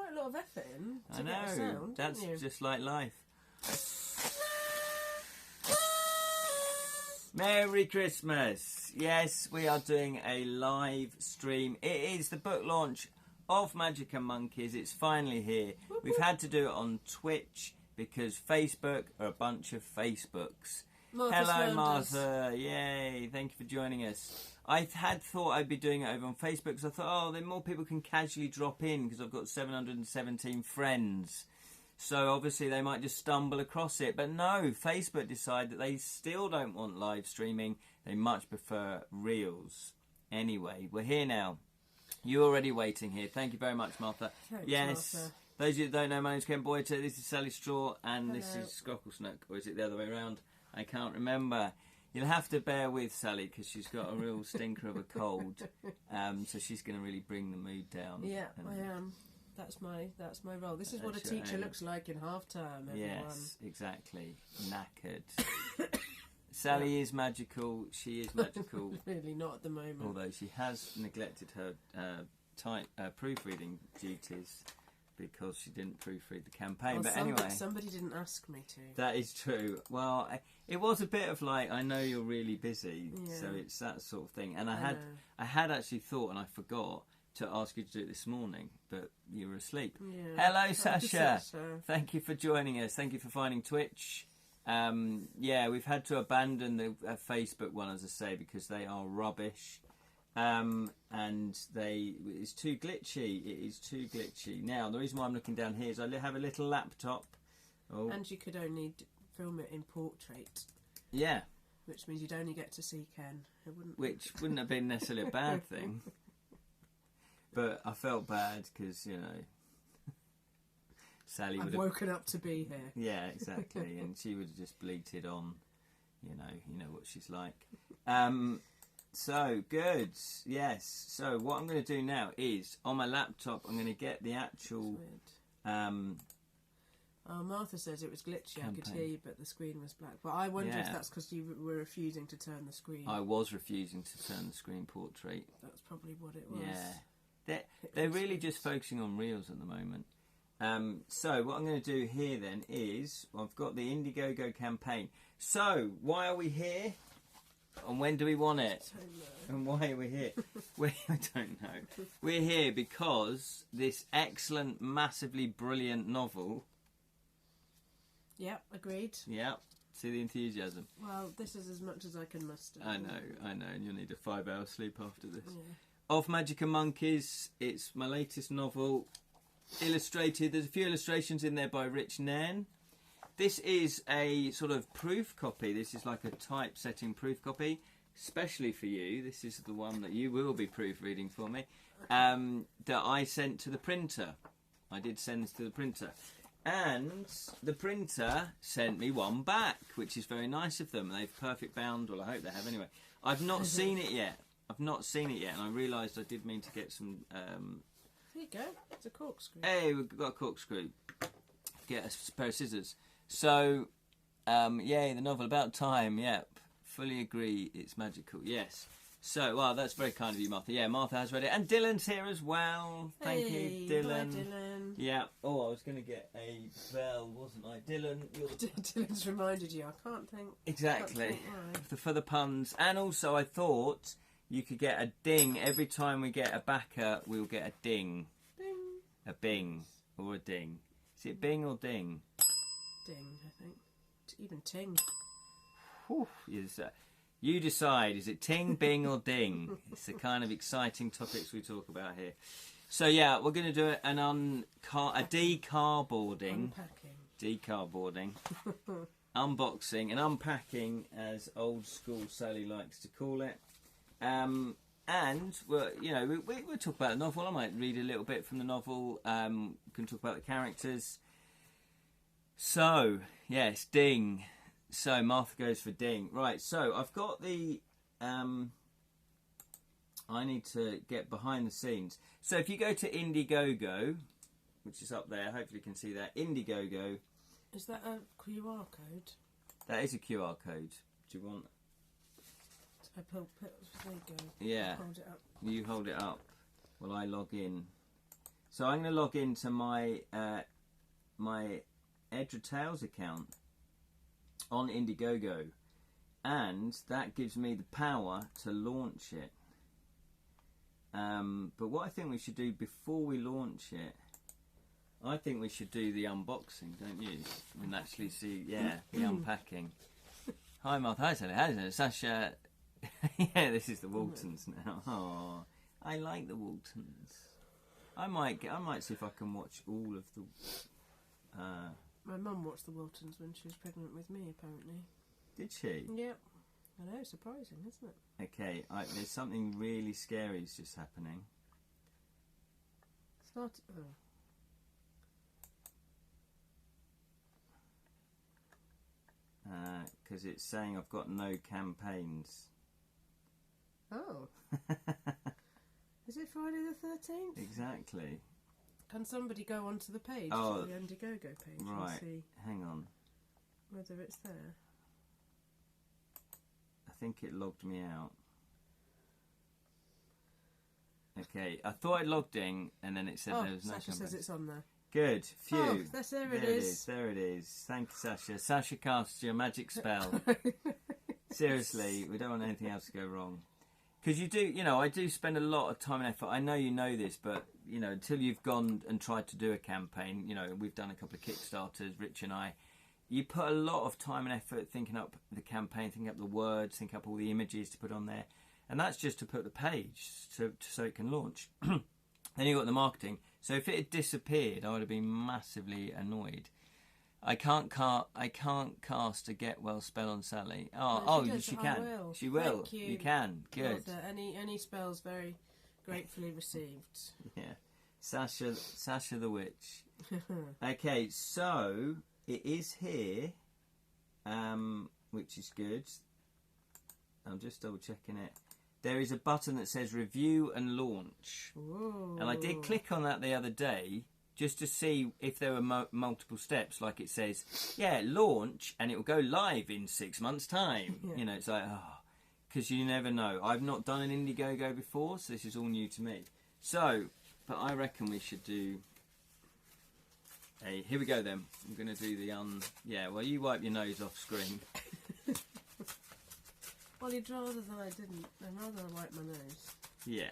quite a lot of effort in to I know, get a sound, that's didn't you? just like life. Merry Christmas! Yes, we are doing a live stream. It is the book launch of Magic and Monkeys. It's finally here. We've had to do it on Twitch because Facebook are a bunch of Facebooks. Martha's Hello, found us. Martha. Yay, thank you for joining us. I had thought I'd be doing it over on Facebook because I thought, oh, then more people can casually drop in because I've got 717 friends. So obviously they might just stumble across it. But no, Facebook decide that they still don't want live streaming. They much prefer Reels. Anyway, we're here now. You're already waiting here. Thank you very much, Martha. Thanks, yes. Martha. Those of you that don't know, my name's Ken Boyter. This is Sally Straw and this Hello. is Scrocklesnook. Or is it the other way around? I can't remember. You'll have to bear with Sally because she's got a real stinker of a cold. So she's going to really bring the mood down. Yeah, I am. That's my role. This is what a That's your teacher aim. looks like in half term, everyone. Yes, exactly. Knackered. Sally is magical. She is magical. Really not at the moment. Although she has neglected her proofreading duties because she didn't proofread the campaign. Well, but anyway, somebody didn't ask me to. that is true. Well, it was a bit of like, I know you're really busy, Yeah. so it's that sort of thing. And I know. I had actually thought, and I forgot to ask you to do it this morning, but you were asleep. Yeah. Hello, Sasha. Sasha. Thank you for joining us. Thank you for finding Twitch. Yeah, we've had to abandon the Facebook one, as I say, because they are rubbish. And it's too glitchy. It is too glitchy. Now, the reason why I'm looking down here is I have a little laptop. Oh, And you could only film it in portrait, yeah, which means you'd only get to see Ken. which wouldn't have been necessarily a bad thing. But I felt bad because, you know, Sally would I've have... woken up to be here. Yeah, exactly. And she would have just bleated on, you know what she's like. So, good. Yes. So, what I'm going to do now is, on my laptop, I'm going to get the actual... Martha says it was glitchy. I could Campaign. hear you, but the screen was black. But I wonder if Yeah. that's because you were refusing to turn the screen. I was refusing to turn the screen portrait. That's probably what it was. Yeah. They're really just focusing on Reels at the moment. So what I'm going to do here then is, I've got the Indiegogo campaign. So, why are we here? And when do we want it? I don't know. And why are we here? I don't know. We're here because this excellent, massively brilliant novel... Yep, agreed. Yeah, see the enthusiasm. Well, this is as much as I can muster. I know, and you'll need a 5-hour sleep after this. Yeah. Of Magic and Monkeys, it's my latest novel, illustrated. There's a few illustrations in there by Rich Nairn. This is a sort of proof copy. This is like a typesetting proof copy, especially for you. This is the one that you will be proofreading for me, that I sent to the printer. I did send this to the printer. And the printer sent me one back, which is very nice of them. They've perfect bound, well, I hope they have anyway. I've not seen it yet. And I realised I did mean to get some... There you go. It's a corkscrew. Hey, we've got a corkscrew. Get a pair of scissors. So, yay, the novel, About Time, yep. Fully agree, it's magical, yes. So, well, that's very kind of you, Martha. Yeah, Martha has read it. And Dylan's here as well. Thank you, Dylan. Hi, Dylan. Yeah. Oh, I was going to get a bell, wasn't I? Dylan, you're... Dylan's reminded you. I can't think. Exactly. Can't think why. For the puns. And also, I thought you could get a ding. Every time we get a backer, we'll get a ding. Bing. A bing. Or a ding. Is it bing or ding? Ding, I think. Even ting. Whew, you decide. Is it ting, bing or ding? It's the kind of exciting topics we talk about here. So, yeah, we're going to do a decardboarding. Decardboarding. Unboxing and unpacking, as old school Sally likes to call it. And we'll talk about the novel. I might read a little bit from the novel. We can talk about the characters. So, yes, ding. So, Martha goes for ding. Right, so I've got the... I need to get behind the scenes. So, if you go to Indiegogo, which is up there, hopefully you can see that. Indiegogo. Is that a QR code? That is a QR code. Do you want... There you go. Yeah. Hold it up. You hold it up while I log in. So I'm going to log into my my Edra Tales account on Indiegogo, and that gives me the power to launch it. But what I think we should do before we launch it, I think we should do the unboxing, don't you? And actually see, the unpacking. Hi, Martha. Hi, Sally. Hi, Sasha. Yeah, this is the Waltons now. Oh, I like the Waltons. I might see if I can watch all of the. My mum watched the Waltons when she was pregnant with me, apparently. Did she? Yep. I know, surprising, isn't it? Okay, there's something really scary is just happening. Because it's saying I've got no campaigns. Oh. Is it Friday the 13th? Exactly. Can somebody go onto the page, to the Indiegogo page, right. and see Hang on. whether it's there? I think it logged me out. Okay, I thought I logged in, and then it said there was no Sasha campaigns. says it's on there. Good. Phew. Oh, there it is. There it is. Thank you, Sasha. Sasha casts your magic spell. Seriously, we don't want anything else to go wrong. Because you do, I do spend a lot of time and effort. I know you know this, but, until you've gone and tried to do a campaign, we've done a couple of Kickstarters, Rich and I, you put a lot of time and effort thinking up the campaign, thinking up the words, thinking up all the images to put on there. And that's just to put the page so it can launch. Then you've got the marketing. So if it had disappeared, I would have been massively annoyed. I can't cast a get well spell on Sally. She can. Will. She will. Thank you. You can. Good. Martha, any spells very gratefully received. Yeah. Sasha the Witch. Okay, so it is here, which is good. I'm just double checking it. There is a button that says review and launch. Ooh. And I did click on that the other day just to see if there were multiple steps. Like it says, launch, and it will go live in 6 months' time. Yeah. It's like, because you never know. I've not done an Indiegogo before, so this is all new to me. So, but I reckon we should do here we go then. I'm going to do the you wipe your nose off screen. Well, you'd rather that I didn't. I'd rather I wipe my nose. Yeah.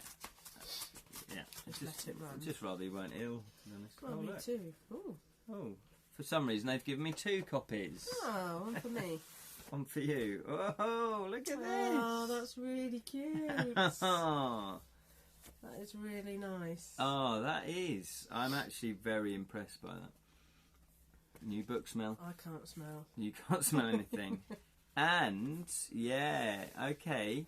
Just let it run. I'd just rather you weren't ill, to be honest. Well, me look. too. Ooh. Oh, for some reason they've given me 2 copies. Oh, one for me. One for you. Oh, look at this. Oh, that's really cute. That is really nice. Oh, that is. I'm actually very impressed by that. New book smell. I can't smell. You can't smell anything. And, okay.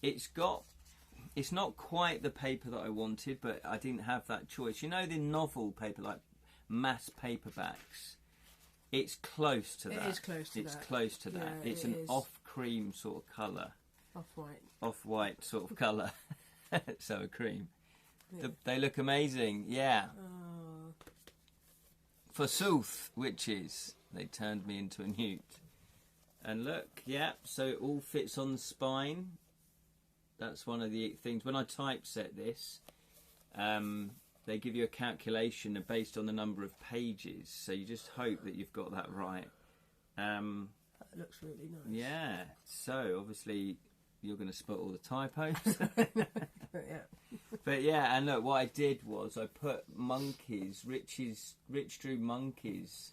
It's not quite the paper that I wanted, but I didn't have that choice. The novel paper, like mass paperbacks? It's close to that. It is close to that. It's close to that. Yeah, It's it an is. off-cream sort of colour. Off-white. Off-white sort of colour. So a cream. Yeah. They look amazing, yeah. Oh. Forsooth, witches. They turned me into a newt. And look, so it all fits on the spine. That's one of the things. When I typeset this, they give you a calculation based on the number of pages. So you just hope that you've got that right. That looks really nice. Yeah. So obviously you're going to spot all the typos. But and look, what I did was I put monkeys. Rich drew monkeys.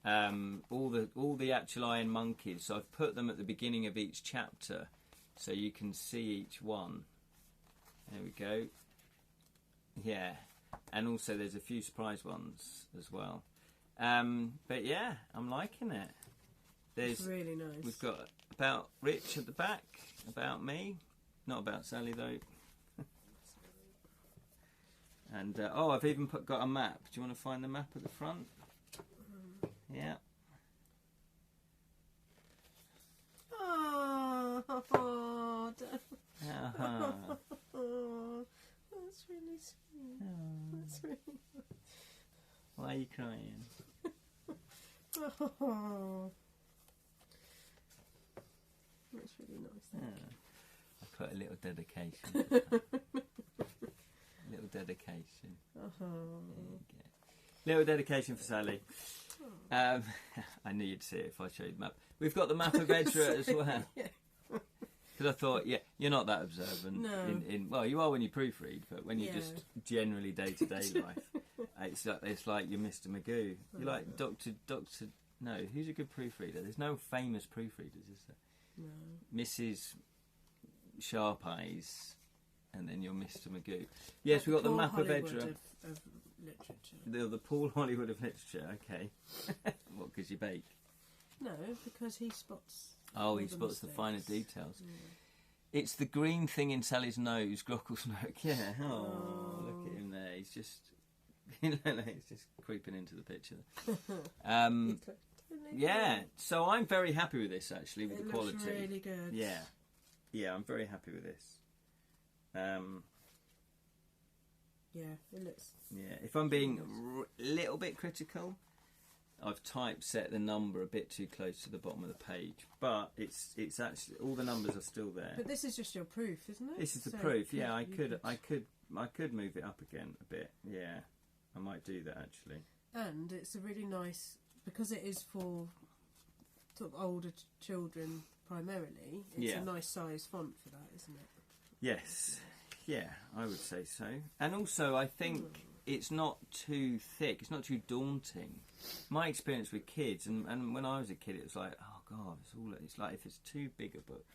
All the actual iron monkeys. So I've put them at the beginning of each chapter, so you can see each one. There we go. Yeah, and also there's a few surprise ones as well. But I'm liking it. It's really nice. We've got about Rich at the back, about me, not about Sally though. And I've even got a map. Do you want to find the map at the front? Yeah. Oh, that's really sweet. That's really nice. Why are you crying? Oh. That's really nice. I put a little dedication. Little little dedication. Oh. There you go. Little dedication for Sally. I knew you'd see it if I showed the map. We've got the map of Edra as well. Because I thought, yeah, you're not that observant. No. Well, you are when you proofread, but when you Yeah. just generally day-to-day life, it's like you're Mr. Magoo. You're like Doctor. No, who's a good proofreader? There's no famous proofreaders, is there? No. Mrs. Sharp Eyes, and then you're Mr. Magoo. Yes, we've got the Paul map Hollywood of Edra. of literature. The Paul Hollywood of literature. Okay. What? Because you bake. No, because he spots. Oh, he all the spots the finer mistakes. details. Yeah. It's the green thing in Sally's nose, Grockelsnook. Yeah. Oh, look at him there. He's just, he's just creeping into the picture. Yeah. So I'm very happy with this actually, with It the quality. looks really good. Yeah. Yeah, I'm very happy with this. Yeah, it looks. Yeah. If I'm being a little bit critical, I've typeset the number a bit too close to the bottom of the page, but it's actually all the numbers are still there. But this is just your proof, isn't it? This is the So proof. you Yeah, I could move it up again a bit. Yeah, I might do that actually. And it's a really nice, because it is for sort of older children primarily. It's Yeah. a nice size font for that, isn't it? Yes. Yeah, I would say so. And also, I think it's not too thick. It's not too daunting. My experience with kids, and when I was a kid, it was like, oh god, it's like if it's too big a book.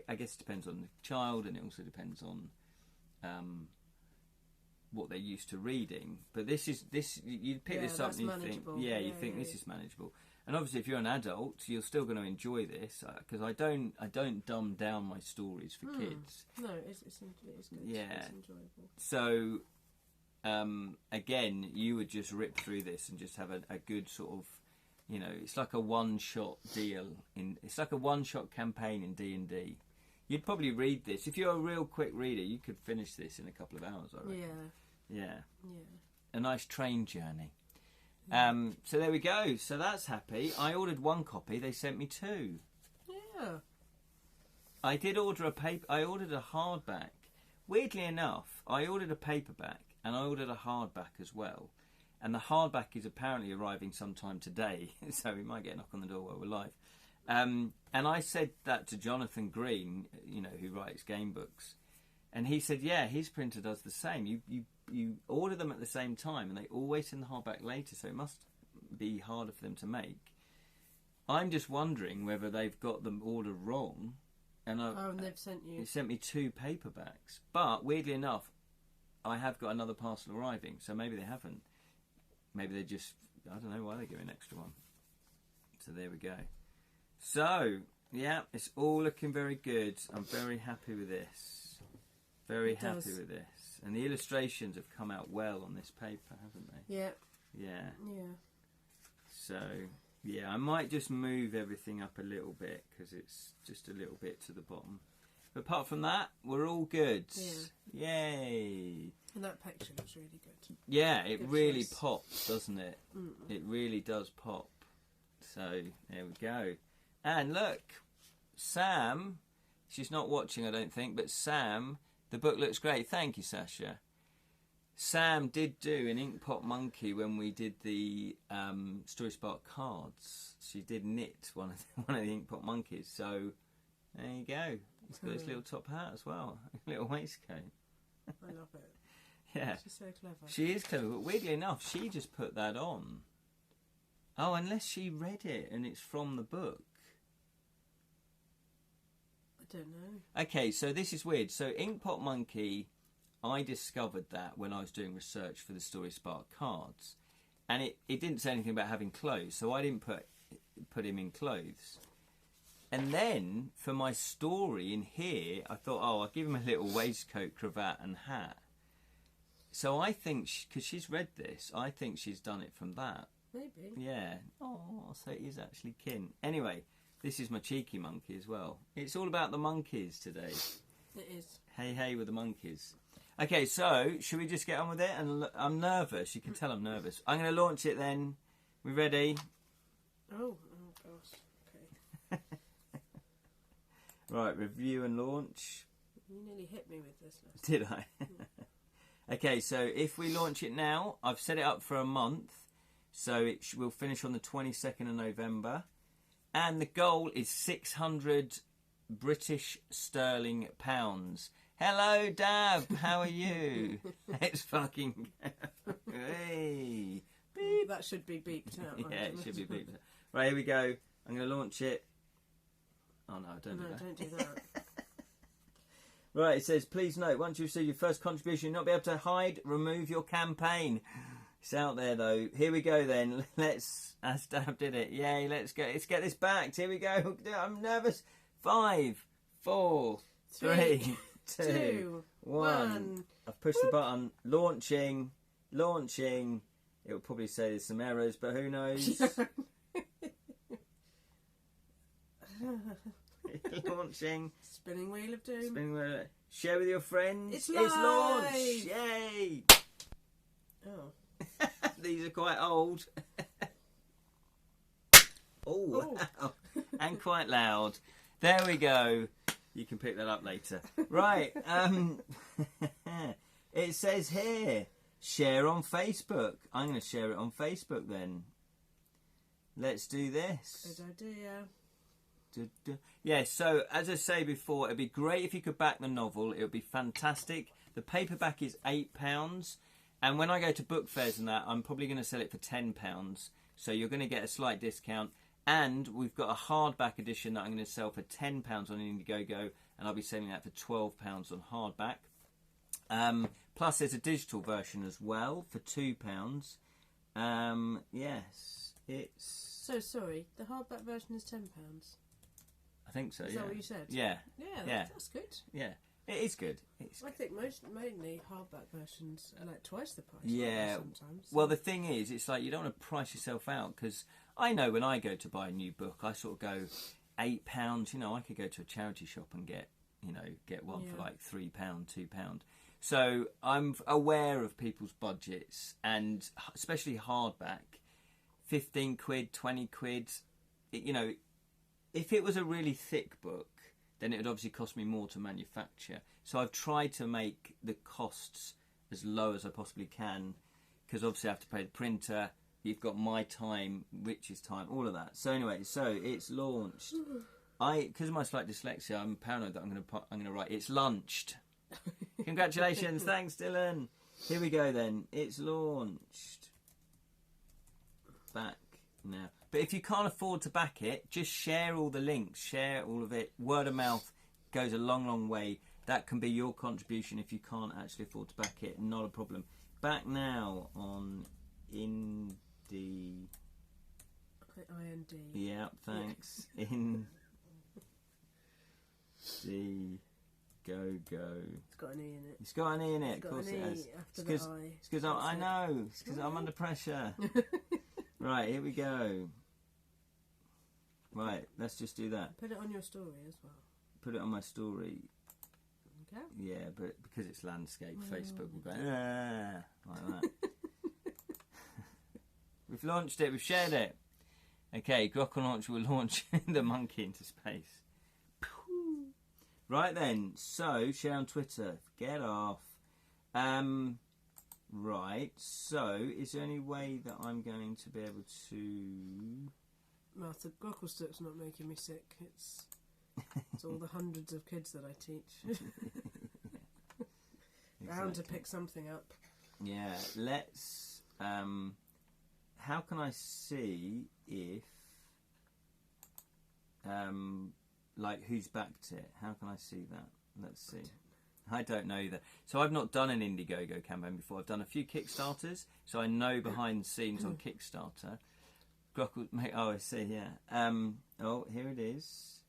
I guess it depends on the child, and it also depends on what they're used to reading. But this you pick this up that's and you think, manageable. you think this is manageable. And obviously, if you're an adult, you're still going to enjoy this because I don't dumb down my stories for kids. No, it's good. Yeah. It's enjoyable. So, again, you would just rip through this and just have a good sort of, it's like a one-shot deal. It's like a one-shot campaign in D&D. You'd probably read this. If you're a real quick reader, you could finish this in a couple of hours, I reckon. Yeah. Yeah. A nice train journey. So there we go. So that's happy. I ordered one copy. They sent me two. Yeah. I did order I ordered a hardback. Weirdly enough, I ordered a paperback and I ordered a hardback as well. And the hardback is apparently arriving sometime today, so we might get a knock on the door while we're live. And I said that to Jonathan Green, who writes game books, and he said, yeah, his printer does the same. You order them at the same time, and they always send the hardback later, so it must be harder for them to make. I'm just wondering whether they've got the order wrong. And they've sent you. They sent me two paperbacks, but weirdly enough, I have got another parcel arriving, so maybe they haven't. Maybe they just, I don't know why they give me an extra one. So there we go. So, yeah, it's all looking very good. I'm very happy with this. Very happy with this. And the illustrations have come out well on this paper, haven't they? Yeah. Yeah. Yeah. So, yeah, I might just move everything up a little bit because it's just a little bit to the bottom. But apart from that, we're all good. Yeah. Yay. And that picture looks really good. Yeah, it Good really choice. pops, doesn't it? Mm. It really does pop. So, there we go. And look, Sam, she's not watching, I don't think, but Sam, the book looks great. Thank you, Sasha. Sam did do an Inkpot Monkey when we did the Story Spark cards. She did knit one of the Inkpot Monkeys. So, there you go. He's got his little top hat as well. Little waistcoat. I love it. Yeah. She's so clever. She is clever, but weirdly enough, she just put that on. Oh, unless she read it and it's from the book. I don't know. Okay, so this is weird. So Inkpot Monkey, I discovered that when I was doing research for the Story Spark cards. And it didn't say anything about having clothes, so I didn't put him in clothes. And then, for my story in here, I thought, I'll give him a little waistcoat, cravat and hat. So I think, because she's read this, I think she's done it from that. Maybe. Yeah. Oh, so it is actually kin. Anyway, this is my cheeky monkey as well. It's all about the monkeys today. It is. Hey with the monkeys. Okay, so should we just get on with it? And I'm nervous. You can tell I'm nervous. I'm going to launch it then. We ready? Oh gosh. Okay. Right, review and launch. You nearly hit me with this last Did I? Okay, so if we launch it now, I've set it up for a month, so it will finish on the 22nd of November, and the goal is 600 British sterling pounds. Hello, Dab. How are you? It's fucking. Hey. Beep. That should be beeped out. Yeah, it should be beeped out. Right, here we go. I'm going to launch it. Oh no, don't do that. Don't do that. Right, it says, please note, once you receive your first contribution, you'll not be able to remove your campaign. It's out there though. Here we go then. Let's, as Dab did it. Yay, let's go. Let's get this backed. Here we go. I'm nervous. 5, 4, 3, 2, 1. I've pushed the button. Launching. It'll probably say there's some errors, but who knows? Launching. Spinning wheel of doom. Spinning wheel. Share with your friends. It's launched. Yay. Oh. These are quite old. Oh, wow. And quite loud. There we go. You can pick that up later. Right. It says here, share on Facebook. I'm going to share it on Facebook then. Let's do this. Good idea. Yeah, so as I say before, it'd be great if you could back the novel. It would be fantastic. The paperback is £8, and when I go to book fairs and that, I'm probably going to sell it for £10. So you're going to get a slight discount. And we've got a hardback edition that I'm going to sell for £10 on Indiegogo, and I'll be selling that for £12 on hardback. Plus, there's a digital version as well for £2. Yes, it's. So sorry, the hardback version is £10. I think so. Is yeah. that what you said? Yeah. Yeah, that's good. Yeah, it is good. I think mainly hardback versions are like twice the price. Yeah. Sometimes. Well, the thing is, it's like you don't want to price yourself out, because I know when I go to buy a new book, I sort of go £8. You know, I could go to a charity shop and get one for like £3, £2. So I'm aware of people's budgets, and especially hardback, 15 quid, 20 quid. You know, if it was a really thick book, then it would obviously cost me more to manufacture. So I've tried to make the costs as low as I possibly can, because obviously I have to pay the printer. You've got my time, Rich's time, all of that. So anyway, so it's launched. Because of my slight dyslexia, I'm paranoid that I'm going to write it's launched. Congratulations, thanks Dylan. Here we go then. It's launched. Back now. But if you can't afford to back it, just share all the links, share all of it. Word of mouth goes a long, long way. That can be your contribution if you can't actually afford to back it. Not a problem. Back now on Indie. IND. Yeah, thanks. Indiegogo. It's got an E in it. It's got an E in it, It's of got course an it E has. after the I. It's because I know. It's because I'm under pressure. Right, here we go. Right, let's just do that. Put it on your story as well. Put it on my story. Okay. Yeah, but because it's landscape, Facebook will go like that. We've launched it. We've shared it. Okay, Grok Launch will launch the monkey into space. Right then, so share on Twitter. Get off. Right, so is there any way that I'm going to be able to... Well, the Grockle Stick's not making me sick. It's all the hundreds of kids that I teach. Bound to pick something up. Yeah, let's... how can I see if... like, who's backed it? How can I see that? Let's see. I don't know either. So I've not done an Indiegogo campaign before. I've done a few Kickstarters, so I know behind the scenes on Kickstarter. Oh, I see, yeah. Oh, here it is.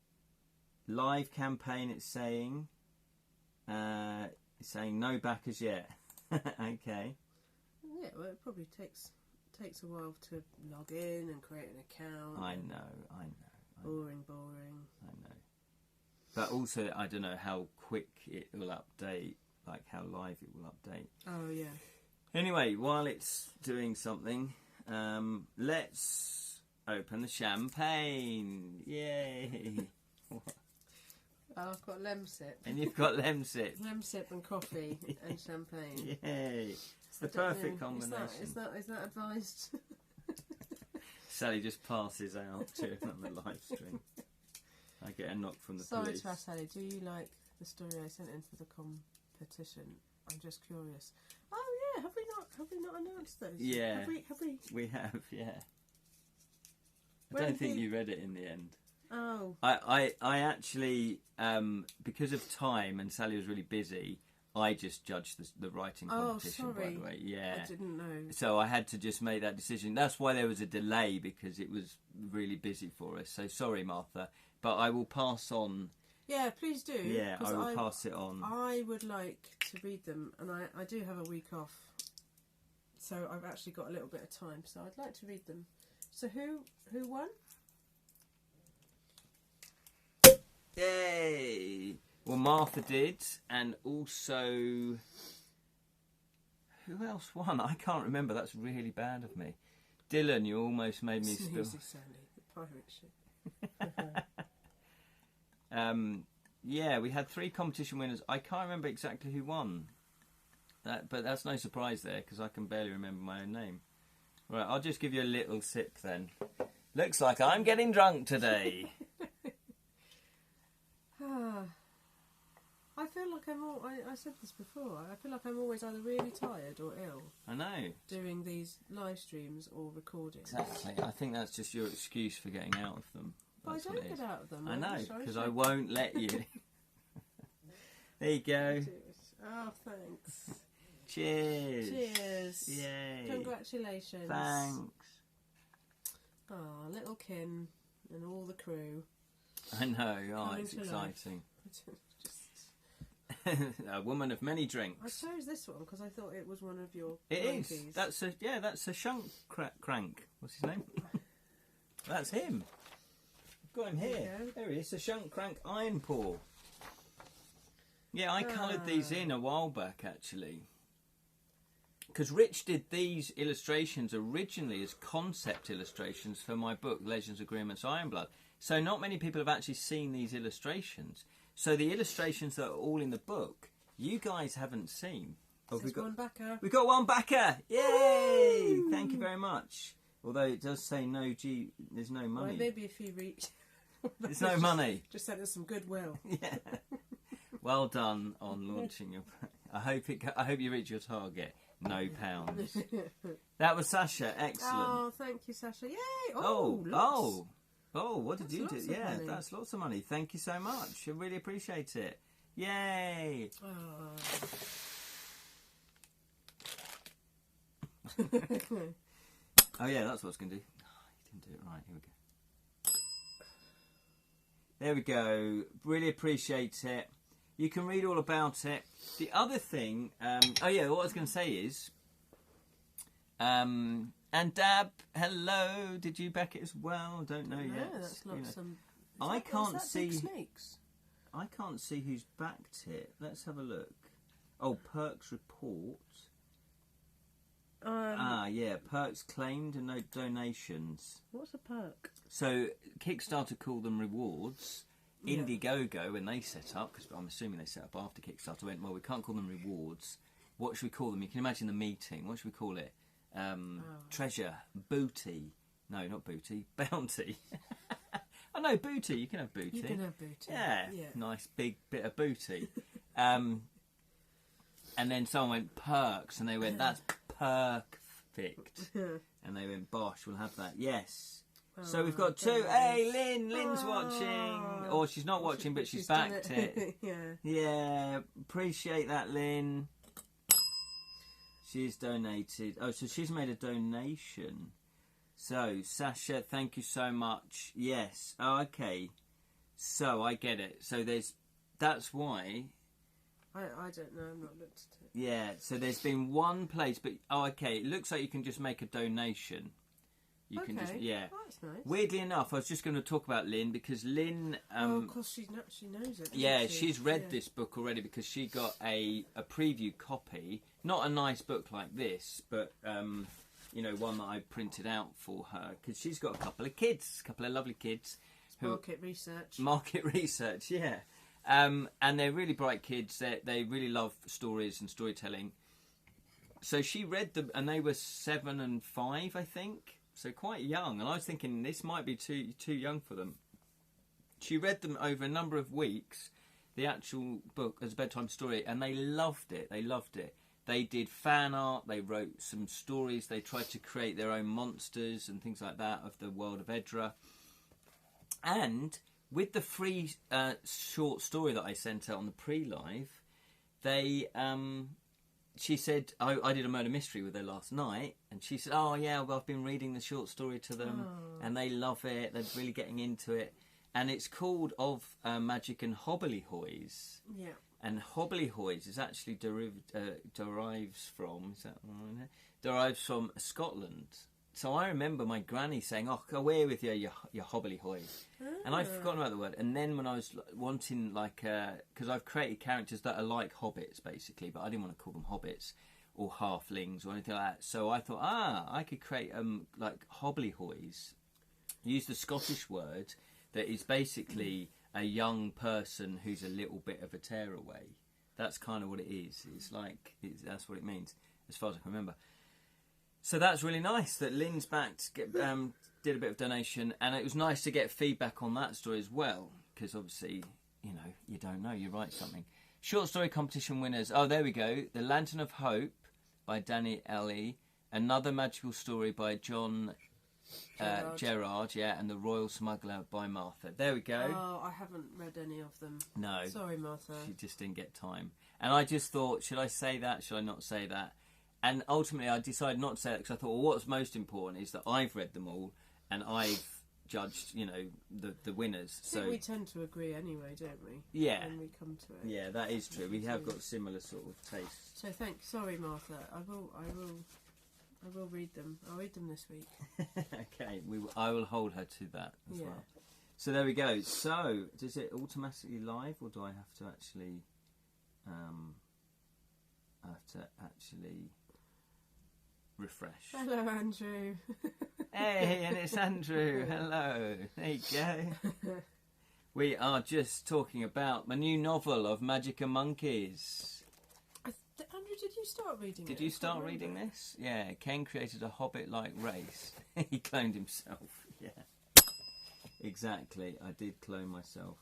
Live campaign, it's saying. It's saying no backers yet. Okay. Yeah, well, it probably takes a while to log in and create an account. I know. Boring. I know. But also, I don't know how quick it will update, like how live it will update. Oh, yeah. Anyway, while it's doing something, let's open the champagne. Yay! I've got lemsip. And you've got lemsip. Lemsip and coffee and champagne. Yay! It's the perfect combination. Is that advised? Sally just passes out during the live stream. I get a knock from the police. Sorry to ask, Sally, do you like the story I sent in for the competition? I'm just curious. Oh yeah, have we not announced those? Yeah. Have we? We have, yeah. I When don't think did- you read it in the end. Oh. I actually, because of time and Sally was really busy, I just judged the writing competition, by sorry. the way. Yeah. I didn't know. So I had to just make that decision. That's why there was a delay, because it was really busy for us. So sorry, Martha. But I will pass on. Yeah, please do. Yeah, 'cause I will pass it on. I would like to read them, and I do have a week off. So I've actually got a little bit of time, so I'd like to read them. So who won? Yay! Well, Martha did, and also... Who else won? I can't remember. That's really bad of me. Dylan, you almost made me spill. Sneezy Sally, the pirate ship. Yeah, we had 3 competition winners. I can't remember exactly who won. But that's no surprise there, because I can barely remember my own name. Right, I'll just give you a little sip then. Looks like I'm getting drunk today. I feel like I said this before. I feel like I'm always either really tired or ill I know. doing these live streams or recordings. Exactly. I think that's just your excuse for getting out of them. But I That's what don't it is. get out of them. I I'm know, sorry, because so- I won't let you. There you go. Oh, thanks. Cheers. Cheers. Yay. Congratulations. Thanks. Oh, little Kin and all the crew. I know. Oh, Coming it's to life. exciting. Just, A woman of many I drinks. chose this one because I thought it was one of your It monkeys. is. That's a shunk crank. What's his name? That's him. I've got him There you here. go. There he is. A shunk crank iron paw. Yeah, I coloured these in a while back, actually. Because Rich did these illustrations originally as concept illustrations for my book, Legends, Agreements, Ironblood. So not many people have actually seen these illustrations. So the illustrations that are all in the book, you guys haven't seen. Oh, There's one backer. we got one backer! Yay! Thank you very much. Although it does say no there's no money. Well, maybe if you reach... There's no money. Just send us some goodwill. Yeah. Well done on launching your... I hope you reach your target. No pounds. That was Sasha. Excellent. Oh, thank you, Sasha. Yay! Oh, What did That's you do? lots of Yeah, money. that's lots of money. Thank you so much. I really appreciate it. Yay! Oh yeah, that's what I was going to do. Oh, you didn't do it right. Here we go. There we go. Really appreciate it. You can read all about it. The other thing, what I was going to say is, and Dab, hello. Did you back it as well? Don't know yet. That's not You know. some... I can't Big see. snakes. I can't see who's backed it. Let's have a look. Oh, Perks report. Yeah, Perks claimed and no donations. What's a perk? So Kickstarter called them rewards. Yeah. Indiegogo, when they set up, because I'm assuming they set up after Kickstarter, went, well, we can't call them rewards. What should we call them? You can imagine the meeting. What should we call it? Treasure, booty. No, not booty. Bounty. Oh no, booty. You can have booty. You can have booty. Yeah, nice big bit of booty. And then someone went perks, and they went, that's perfect. And they went, bosh, we'll have that. Yes. So we've got 2. Hey, Lynn's watching. Or she's not watching, but she's backed it. Yeah, appreciate that, Lynn. She's donated. Oh, so she's made a donation. So, Sasha, thank you so much. Yes. Oh, okay. So, I get it. So, that's why... I don't know, I've not looked at it. Yeah, so there's been one place, but... Oh, okay, it looks like you can just make a donation. You can just... Yeah. Oh, that's nice. Weirdly enough, I was just going to talk about Lynn, because Lynn... of course, she knows it. Yeah, doesn't she? she's read this book already because she got a preview copy. Not a nice book like this, but, one that I printed out for her. Because she's got a couple of lovely kids. Market research. Market research, yeah. And they're really bright kids. They really love stories and storytelling. So she read them, and they were 7 and 5, I think. So quite young. And I was thinking this might be too young for them. She read them over a number of weeks, the actual book as a bedtime story, and they loved it. They loved it. They did fan art. They wrote some stories. They tried to create their own monsters and things like that of the world of Edra. And with the free short story that I sent out on the pre-live, they... she said, I did a murder mystery with her last night, and she said, oh yeah, well, I've been reading the short story to them, and they love it, they're really getting into it. And it's called Of Magic and Hobblyhoys. Yeah. And Hobblyhoys is actually derives from Scotland. So I remember my granny saying, oh, away with you hobblyhoys. And I'd forgotten about the word. And then when I was wanting, like, because I've created characters that are like hobbits, basically, but I didn't want to call them hobbits or halflings or anything like that. So I thought, I could create, like, hobblyhoys. Use the Scottish word that is basically a young person who's a little bit of a tearaway. That's kind of what it is. It's like, that's what it means, as far as I can remember. So that's really nice that Lynn's backed, did a bit of donation, and it was nice to get feedback on that story as well, because obviously, you know, you don't know, you write something. Short story competition winners. Oh, there we go. The Lantern of Hope by Danny Ellie. Another Magical Story by John Gerard, yeah, and The Royal Smuggler by Martha. There we go. Oh, I haven't read any of them. No. Sorry, Martha. She just didn't get time. And I just thought, should I say that? Should I not say that? And ultimately, I decided not to say that because I thought, well, what's most important is that I've read them all and I've judged, you know, the winners. I think we tend to agree anyway, don't we? Yeah. When we come to it. Yeah, that is true. We have got similar sort of tastes. So sorry, Martha. I will read them. I'll read them this week. Okay, I will hold her to that as well. So there we go. So does it automatically live, or do I have to actually? Refresh. Hello, Andrew. Hey, and it's Andrew. Hello. There you go. We are just talking about my new novel of Magic and Monkeys. Andrew, did you start reading it? Did you start reading this? Yeah, Ken created a hobbit-like race. He cloned himself. Yeah. Exactly. I did clone myself.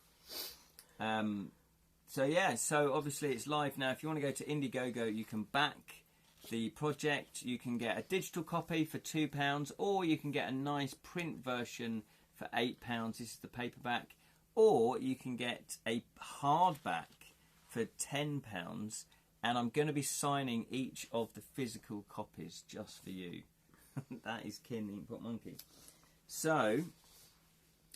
So obviously it's live now. If you want to go to Indiegogo, you can back the project. You can get a digital copy for £2, or you can get a nice print version for £8. This is the paperback. Or you can get a hardback for £10. And I'm going to be signing each of the physical copies just for you. That is Ken the Inkpot Monkey. So,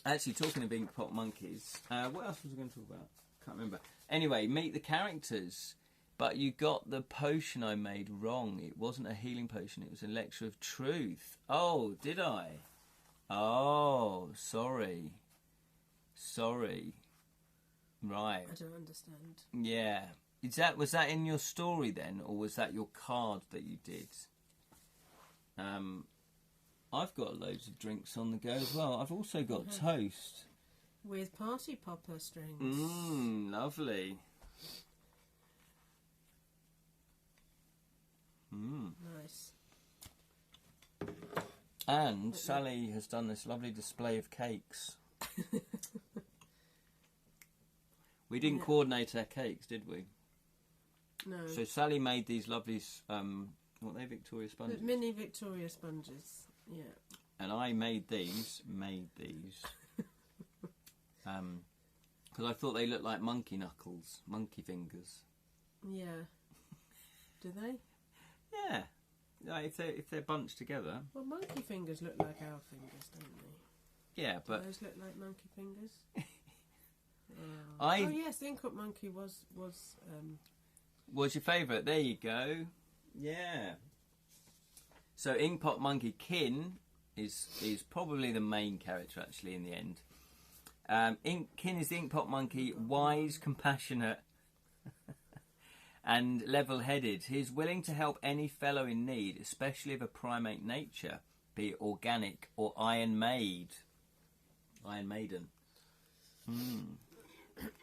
actually, talking of Inkpot Monkeys, what else was I going to talk about? Can't remember. Anyway, meet the characters. But you got the potion I made wrong. It wasn't a healing potion. It was an elixir of truth. Oh, did I? Oh, sorry. Sorry. Right. I don't understand. Yeah. Was that in your story then, or was that your card that you did? I've got loads of drinks on the go as well. I've also got toast. With party popper strings. Lovely. Nice. And Sally has done this lovely display of cakes. We didn't coordinate our cakes, did we? No. So Sally made these lovely, what are they, Victoria sponges? The mini Victoria sponges, yeah. And I made these, because I thought they looked like monkey knuckles, monkey fingers. Yeah. Do they? Yeah. Like if they're bunched together. Well, monkey fingers look like our fingers, don't they? Yeah, but... Do those look like monkey fingers? Oh yes, the Inkpot Monkey was your favourite? There you go. Yeah. So Inkpot Monkey Kin is probably the main character actually in the end. Kin is the Inkpot Monkey, wise, compassionate, and level-headed. He is willing to help any fellow in need, especially of a primate nature, be it organic or Iron Maiden.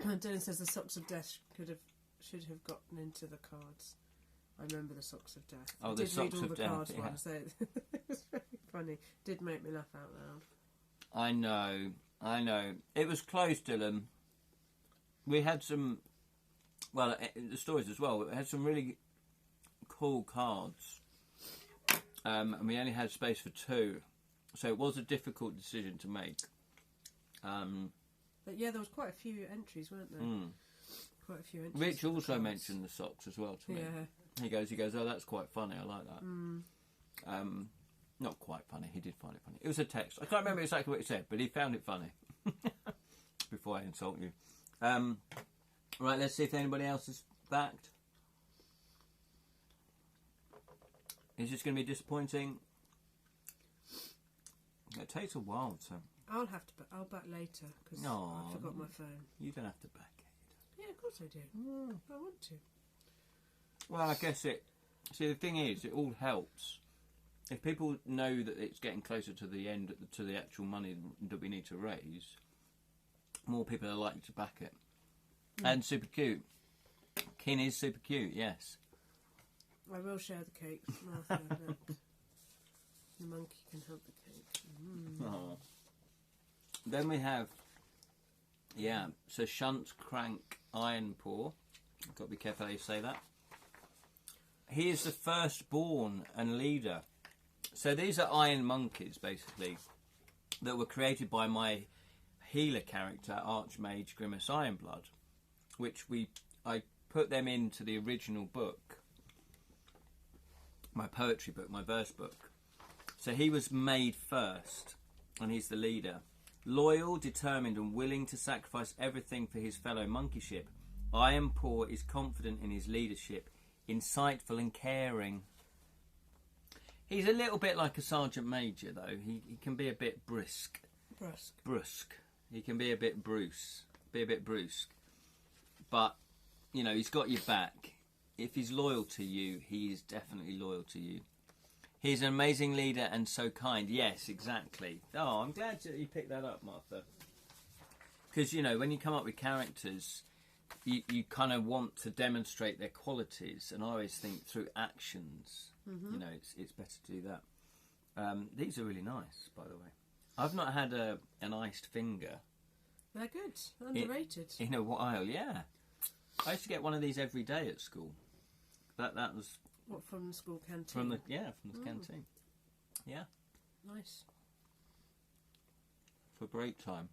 Dylan says the socks of death should have gotten into the cards. I remember the socks of death. Oh, I the did socks read all of the death, cards yeah. once. It was very funny. Did make me laugh out loud. I know. It was close, Dylan. We had some, well, the stories as well. We had some really cool cards, and we only had space for 2, so it was a difficult decision to make. But yeah, there was quite a few entries, weren't there? Quite a few entries. Rich for the also cards. mentioned the socks as well to me. Yeah. He goes, oh, that's quite funny. I like that. Not quite funny. He did find it funny. It was a text. I can't remember exactly what he said, but he found it funny. Before I insult you. Right, let's see if anybody else is backed. Is this going to be disappointing? It takes a while to... I'll back later because I forgot my phone. You don't have to back it. Yeah, of course I do. I want to. Well, I guess it... See, the thing is, it all helps. If people know that it's getting closer to the end, to the actual money that we need to raise, more people are likely to back it. And super cute. Kin is super cute, yes. I will share the cake, Martha. Look. The monkey can help the cake. Oh. Then we have, so Shunt, Crank, Iron Paw. I've got to be careful how you say that. He is the firstborn and leader. So these are iron monkeys, basically, that were created by my healer character, Archmage Grimace Ironblood, which I put them into the original book, my poetry book, my verse book. So he was made first, and he's the leader. Loyal, determined, and willing to sacrifice everything for his fellow monkeyship, Iron Paw is confident in his leadership, insightful and caring. He's a little bit like a Sergeant Major, though. He can be a bit brusque. He can be a bit brusque. But, you know, he's got your back. If he's loyal to you, he is definitely loyal to you. He's an amazing leader and so kind. Yes, exactly. Oh, I'm glad that you picked that up, Martha. Because, you know, when you come up with characters, you kind of want to demonstrate their qualities. And I always think through actions, you know, it's better to do that. These are really nice, by the way. I've not had an iced finger. They're good. Underrated. In a while, yeah. I used to get one of these every day at school. That was... What, from the school canteen? From the canteen. Yeah. Nice. For break time.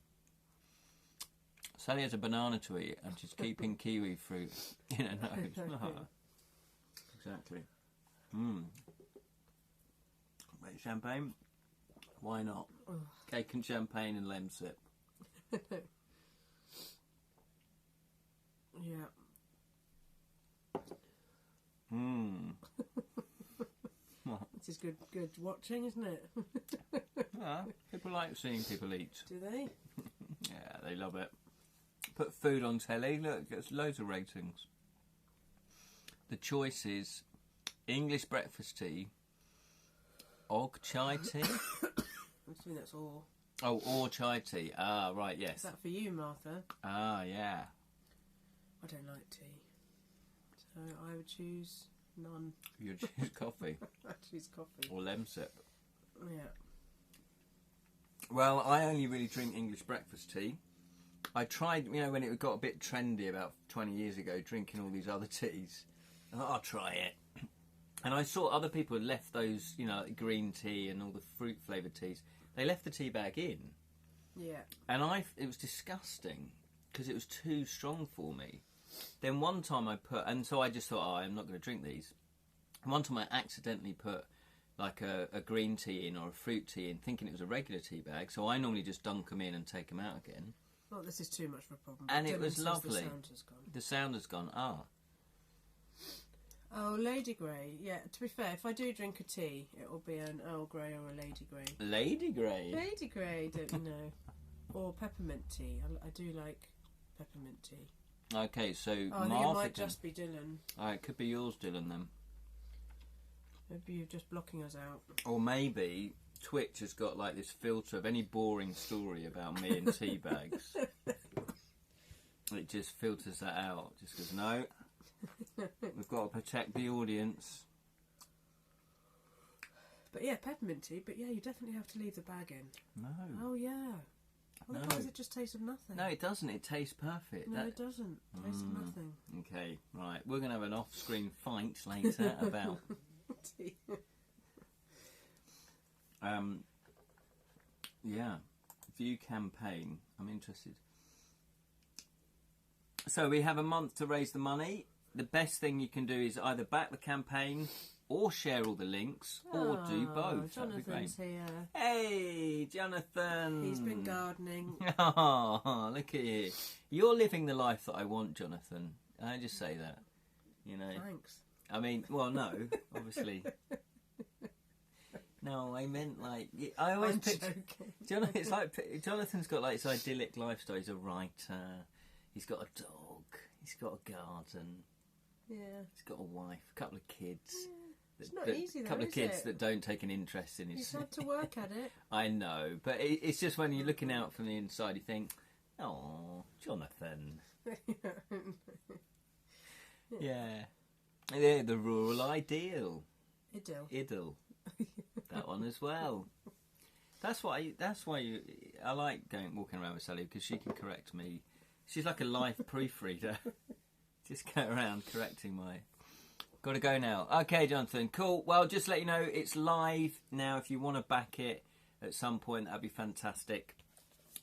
Sally has a banana to eat and she's keeping kiwi fruit in her nose. Exactly. Wait, champagne? Why not? Cake and champagne and lemsip. Yeah. This is good watching, isn't it? Yeah, people like seeing people eat. Do they? Yeah, they love it. Put food on telly, look, it gets loads of ratings. The choice is English breakfast tea, og chai tea. I think that's all. Oh, or chai tea. Ah, right, yes. Is that for you, Martha? Ah, yeah. I don't like tea. So I would choose none. You'd choose coffee. I choose coffee. Or lemsip. Yeah. Well, I only really drink English breakfast tea. I tried, you know, when it got a bit trendy about 20 years ago, drinking all these other teas. I thought, I'll try it. And I saw other people had left those, you know, like green tea and all the fruit-flavoured teas. They left the tea bag in. Yeah. And it was disgusting because it was too strong for me. Then one time and so I just thought, oh, I'm not going to drink these. And one time I accidentally put like a green tea in or a fruit tea in, thinking it was a regular tea bag. So I normally just dunk them in and take them out again. Well, this is too much of a problem. And it Dylan was says lovely. The sound has gone. The sound has gone, Oh, Lady Grey. Yeah, to be fair, if I do drink a tea, it will be an Earl Grey or a Lady Grey. Lady Grey? Lady Grey, don't you know? Or peppermint tea. I do like peppermint tea. Okay, so I think it might just be Dylan. It could be yours, Dylan, then. Maybe you're just blocking us out. Or maybe Twitch has got like this filter of any boring story about me and tea bags. it just filters that out. Just goes, no, we've got to protect the audience. But yeah, pepperminty. But yeah, you definitely have to leave the bag in. No. Oh yeah. Otherwise, it just tastes of nothing. No, it doesn't. It tastes perfect. No, it doesn't. Tastes of nothing. Okay, right. We're going to have an off-screen fight later about... yeah, view campaign. I'm interested. So we have a month to raise the money. The best thing you can do is either back the campaign or share all the links or do both. Jonathan's here. Hey, Jonathan. He's been gardening. Oh, look at you. You're living the life that I want, Jonathan. I just say that. You know. Thanks. I mean, well, no, obviously. No, I meant like I always picture. Jonathan, it's like Jonathan's got like this idyllic lifestyle. He's a writer. He's got a dog. He's got a garden. Yeah. He's got a wife, a couple of kids. Yeah. It's not easy though, a couple of kids it? that don't take an interest in his... He's had to work at it. I know, but it's just when you're looking out from the inside, you think, oh, Jonathan. Yeah. Yeah, the rural ideal. Idyll. That one as well. That's why I like walking around with Sally, because she can correct me. She's like a life proofreader. Just go around correcting my... Got to go now. Okay, Jonathan. Cool. Well, just let you know, it's live now. If you want to back it at some point, that'd be fantastic.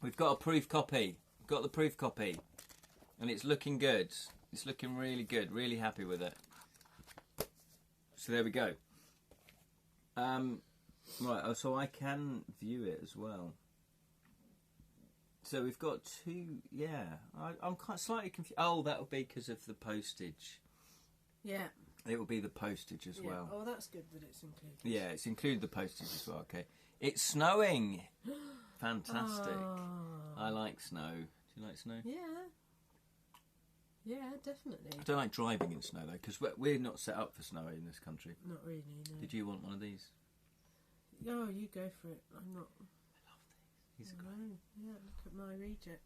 We've got a proof copy. We've got the proof copy. And it's looking good. It's looking really good. Really happy with it. So there we go. Right, so I can view it as well. So we've got two... Yeah. I'm quite slightly confused. Oh, that would be because of the postage. Yeah. It will be the postage as well. Oh, that's good that it's included. Yeah, it's included the postage as well. Okay, it's snowing. Fantastic. Oh. I like snow. Do you like snow? Yeah. Yeah, definitely. I don't like driving in snow though, because we're not set up for snow in this country. Not really. No. Did you want one of these? No, you go for it. I'm not. I love these. These are great. Yeah, look at my reject.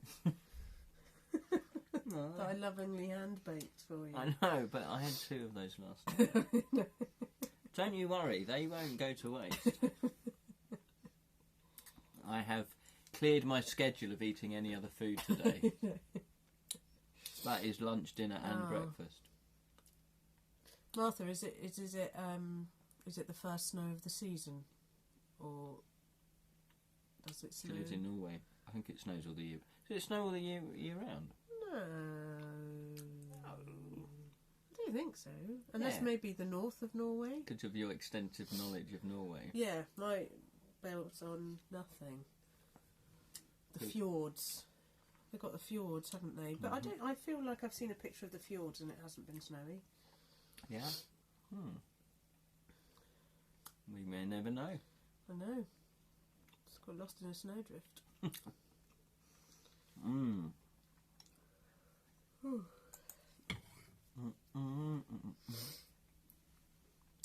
That I lovingly hand baked for you. I know, but I had 2 of those last night. Don't you worry, they won't go to waste. I have cleared my schedule of eating any other food today. That is lunch, dinner, and breakfast. Martha, is it the first snow of the season, or does it snow? She lives in Norway. I think it snows all the year. Does it snow all the year round? No. I don't think so. Unless maybe the north of Norway. Because of your extensive knowledge of Norway. Yeah, my belt's on nothing. The fjords. They've got the fjords, haven't they? But I feel like I've seen a picture of the fjords and it hasn't been snowy. Yeah? We may never know. I know. It's got lost in a snowdrift.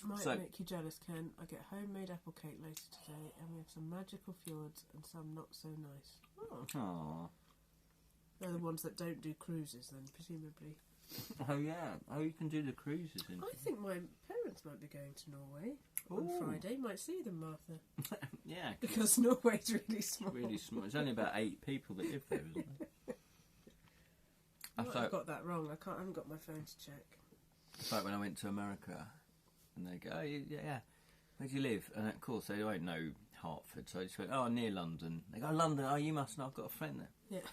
Might make you jealous, Ken. I get homemade apple cake later today, and we have some magical fjords and some not so nice. Oh. They're the ones that don't do cruises, then, presumably. Oh yeah. Oh, you can do the cruises. I think my parents might be going to Norway on Friday. Might see them, Martha. Yeah. Because Norway's really small. Really small. There's only about 8 people that live there, isn't there? I've got that wrong. I haven't got my phone to check. It's like when I went to America, and they go, "Oh, yeah, where do you live?" And of course they won't know Hertford, so I just went, "Oh, near London." They go, "London? Oh, you must know. I've got a friend there." Yeah.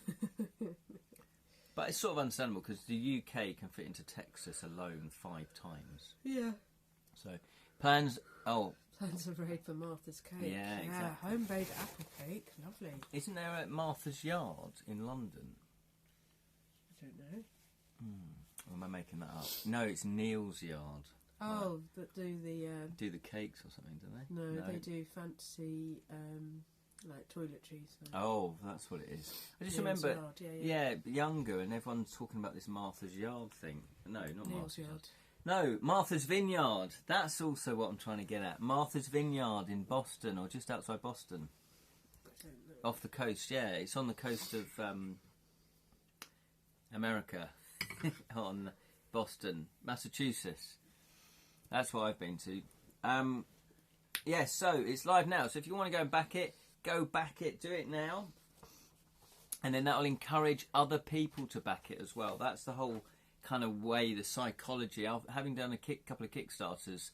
But it's sort of understandable because the UK can fit into Texas alone 5 times. Yeah. So plans. Plans are made for Martha's cake. Yeah, exactly. Homemade apple cake, lovely. Isn't there at Martha's Yard in London? I don't know. Or am I making that up? No, it's Neil's Yard. Oh, that do the cakes or something, don't they? No, they do fancy like toiletries. Oh, that's what it is. I just Neil's remember, Yard, younger, and everyone's talking about this Martha's Yard thing. No, not Neil's Martha's Yard. No, Martha's Vineyard. That's also what I'm trying to get at. Martha's Vineyard in Boston, or just outside Boston. I don't know. Off the coast, yeah. It's on the coast of America, on Boston, Massachusetts. That's what I've been to. Yes, so it's live now. So if you want to go and back it, do it now. And then that'll encourage other people to back it as well. That's the whole kind of way, the psychology. Having done a couple of Kickstarters,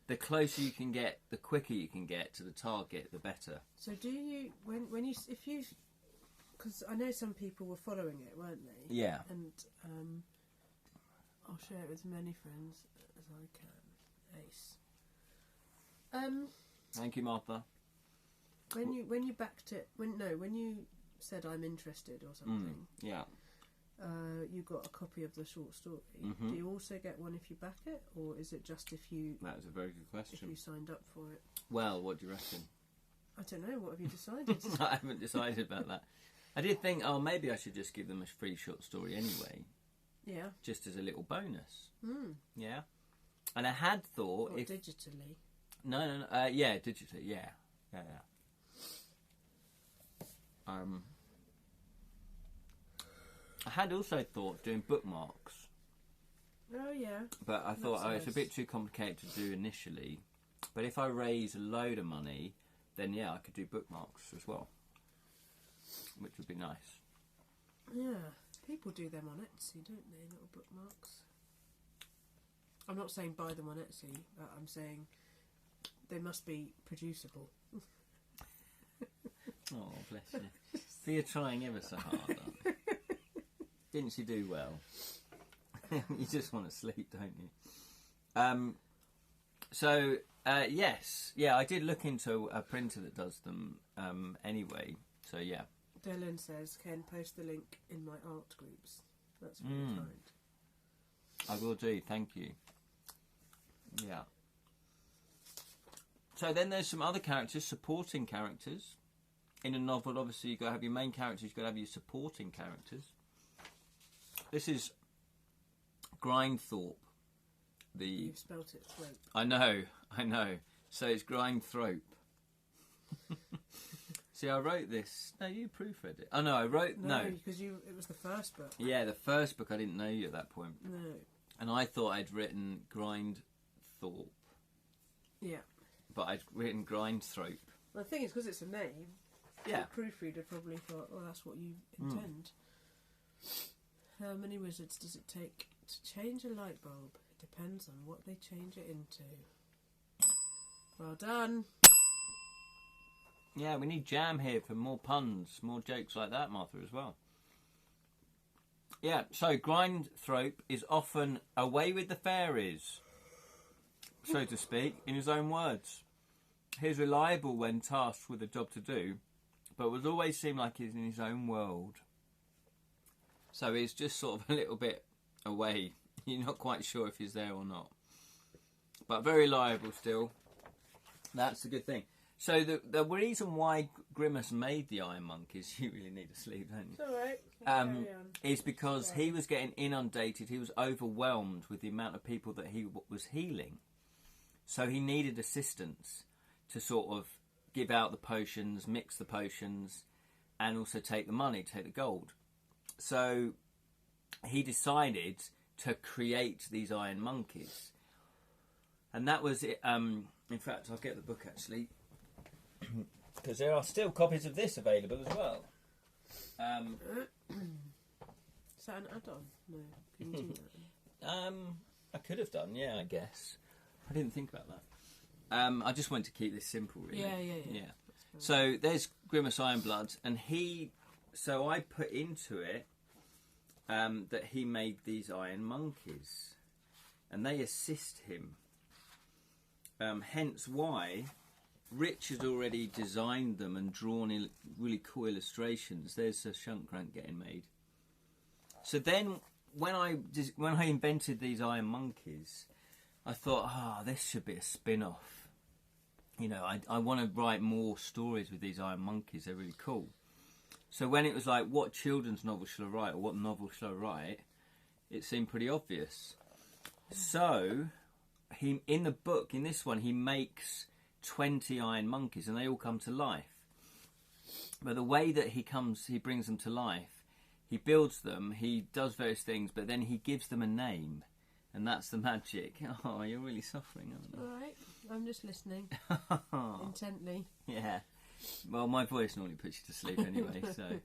the closer you can get, the quicker you can get to the target, the better. So do you, because I know some people were following it, weren't they? Yeah. And I'll share it with as many friends as I can. Ace. Thank you, Martha. When you backed it, when you said I'm interested or something, yeah. You got a copy of the short story. Mm-hmm. Do you also get one if you back it, or is it just if you? That was a very good question. If you signed up for it. Well, what do you reckon? I don't know. What have you decided? I haven't decided about that. I did think, maybe I should just give them a free short story anyway. Yeah. Just as a little bonus. Mm. Yeah. And I had thought if digitally. No. Yeah, digitally. Yeah. I had also thought doing bookmarks. Oh yeah. But I thought nice. It's a bit too complicated to do initially. But if I raise a load of money, then yeah, I could do bookmarks as well, which would be nice. Yeah, people do them on Etsy, don't they? Little bookmarks. I'm not saying buy them on Etsy, but I'm saying they must be producible. Oh, bless you. So you're trying ever so hard, aren't you? Didn't you do well? You just want to sleep, don't you? Yes. Yeah, I did look into a printer that does them anyway. So, yeah. Dylan says, Ken, post the link in my art groups. That's very kind. I will do, thank you. Yeah. So then there's some other characters, supporting characters. In a novel, obviously, you've got to have your main characters, you've got to have your supporting characters. This is Grindthorpe. You've spelt it thrope. I know. So it's Grindthorpe. See, I wrote this. No, you proofread it. Oh no, I wrote No, because it was the first book. Yeah, the first book. I didn't know you at that point. No. And I thought I'd written Grindthorpe. Yeah. But I'd written Grindthorpe. Well, the thing is, because it's a name. Yeah. The proofreader probably thought, well, that's what you intend. How many wizards does it take to change a light bulb? It depends on what they change it into. Well done. Yeah, we need Jam here for more puns, more jokes like that, Martha, as well. Yeah, so Grindthorpe is often away with the fairies, so to speak, in his own words. He's reliable when tasked with a job to do, but would always seem like he's in his own world. So he's just sort of a little bit away. You're not quite sure if he's there or not. But very reliable still. That's the good thing. So the reason why Grimace made the Iron Monkeys, you really need to sleep, don't you? It's alright. Is because he was getting inundated. He was overwhelmed with the amount of people that he was healing. So he needed assistance to sort of give out the potions, mix the potions, and also take the money, take the gold. So he decided to create these Iron Monkeys. And that was it. In fact, I'll get the book actually, because there are still copies of this available as well. Is that an add-on? No, can you do that? I could have done, yeah, I guess. I didn't think about that. I just wanted to keep this simple, really. Yeah. So there's Grimace Ironblood, and so I put into it that he made these Iron Monkeys, and they assist him. Hence why Rich had already designed them and drawn in really cool illustrations. There's a Shunkrank getting made. So then, when I invented these Iron Monkeys, I thought, this should be a spin-off. You know, I want to write more stories with these Iron Monkeys. They're really cool. So when it was like, what children's novel shall I write, or what novel shall I write, it seemed pretty obvious. So in the book, in this one, he makes 20 Iron Monkeys, and they all come to life. But the way that he brings them to life, he builds them, he does various things, but then he gives them a name, and that's the magic. Oh, you're really suffering, aren't you? All right, I'm just listening intently. Yeah. Well, my voice normally puts you to sleep anyway, so.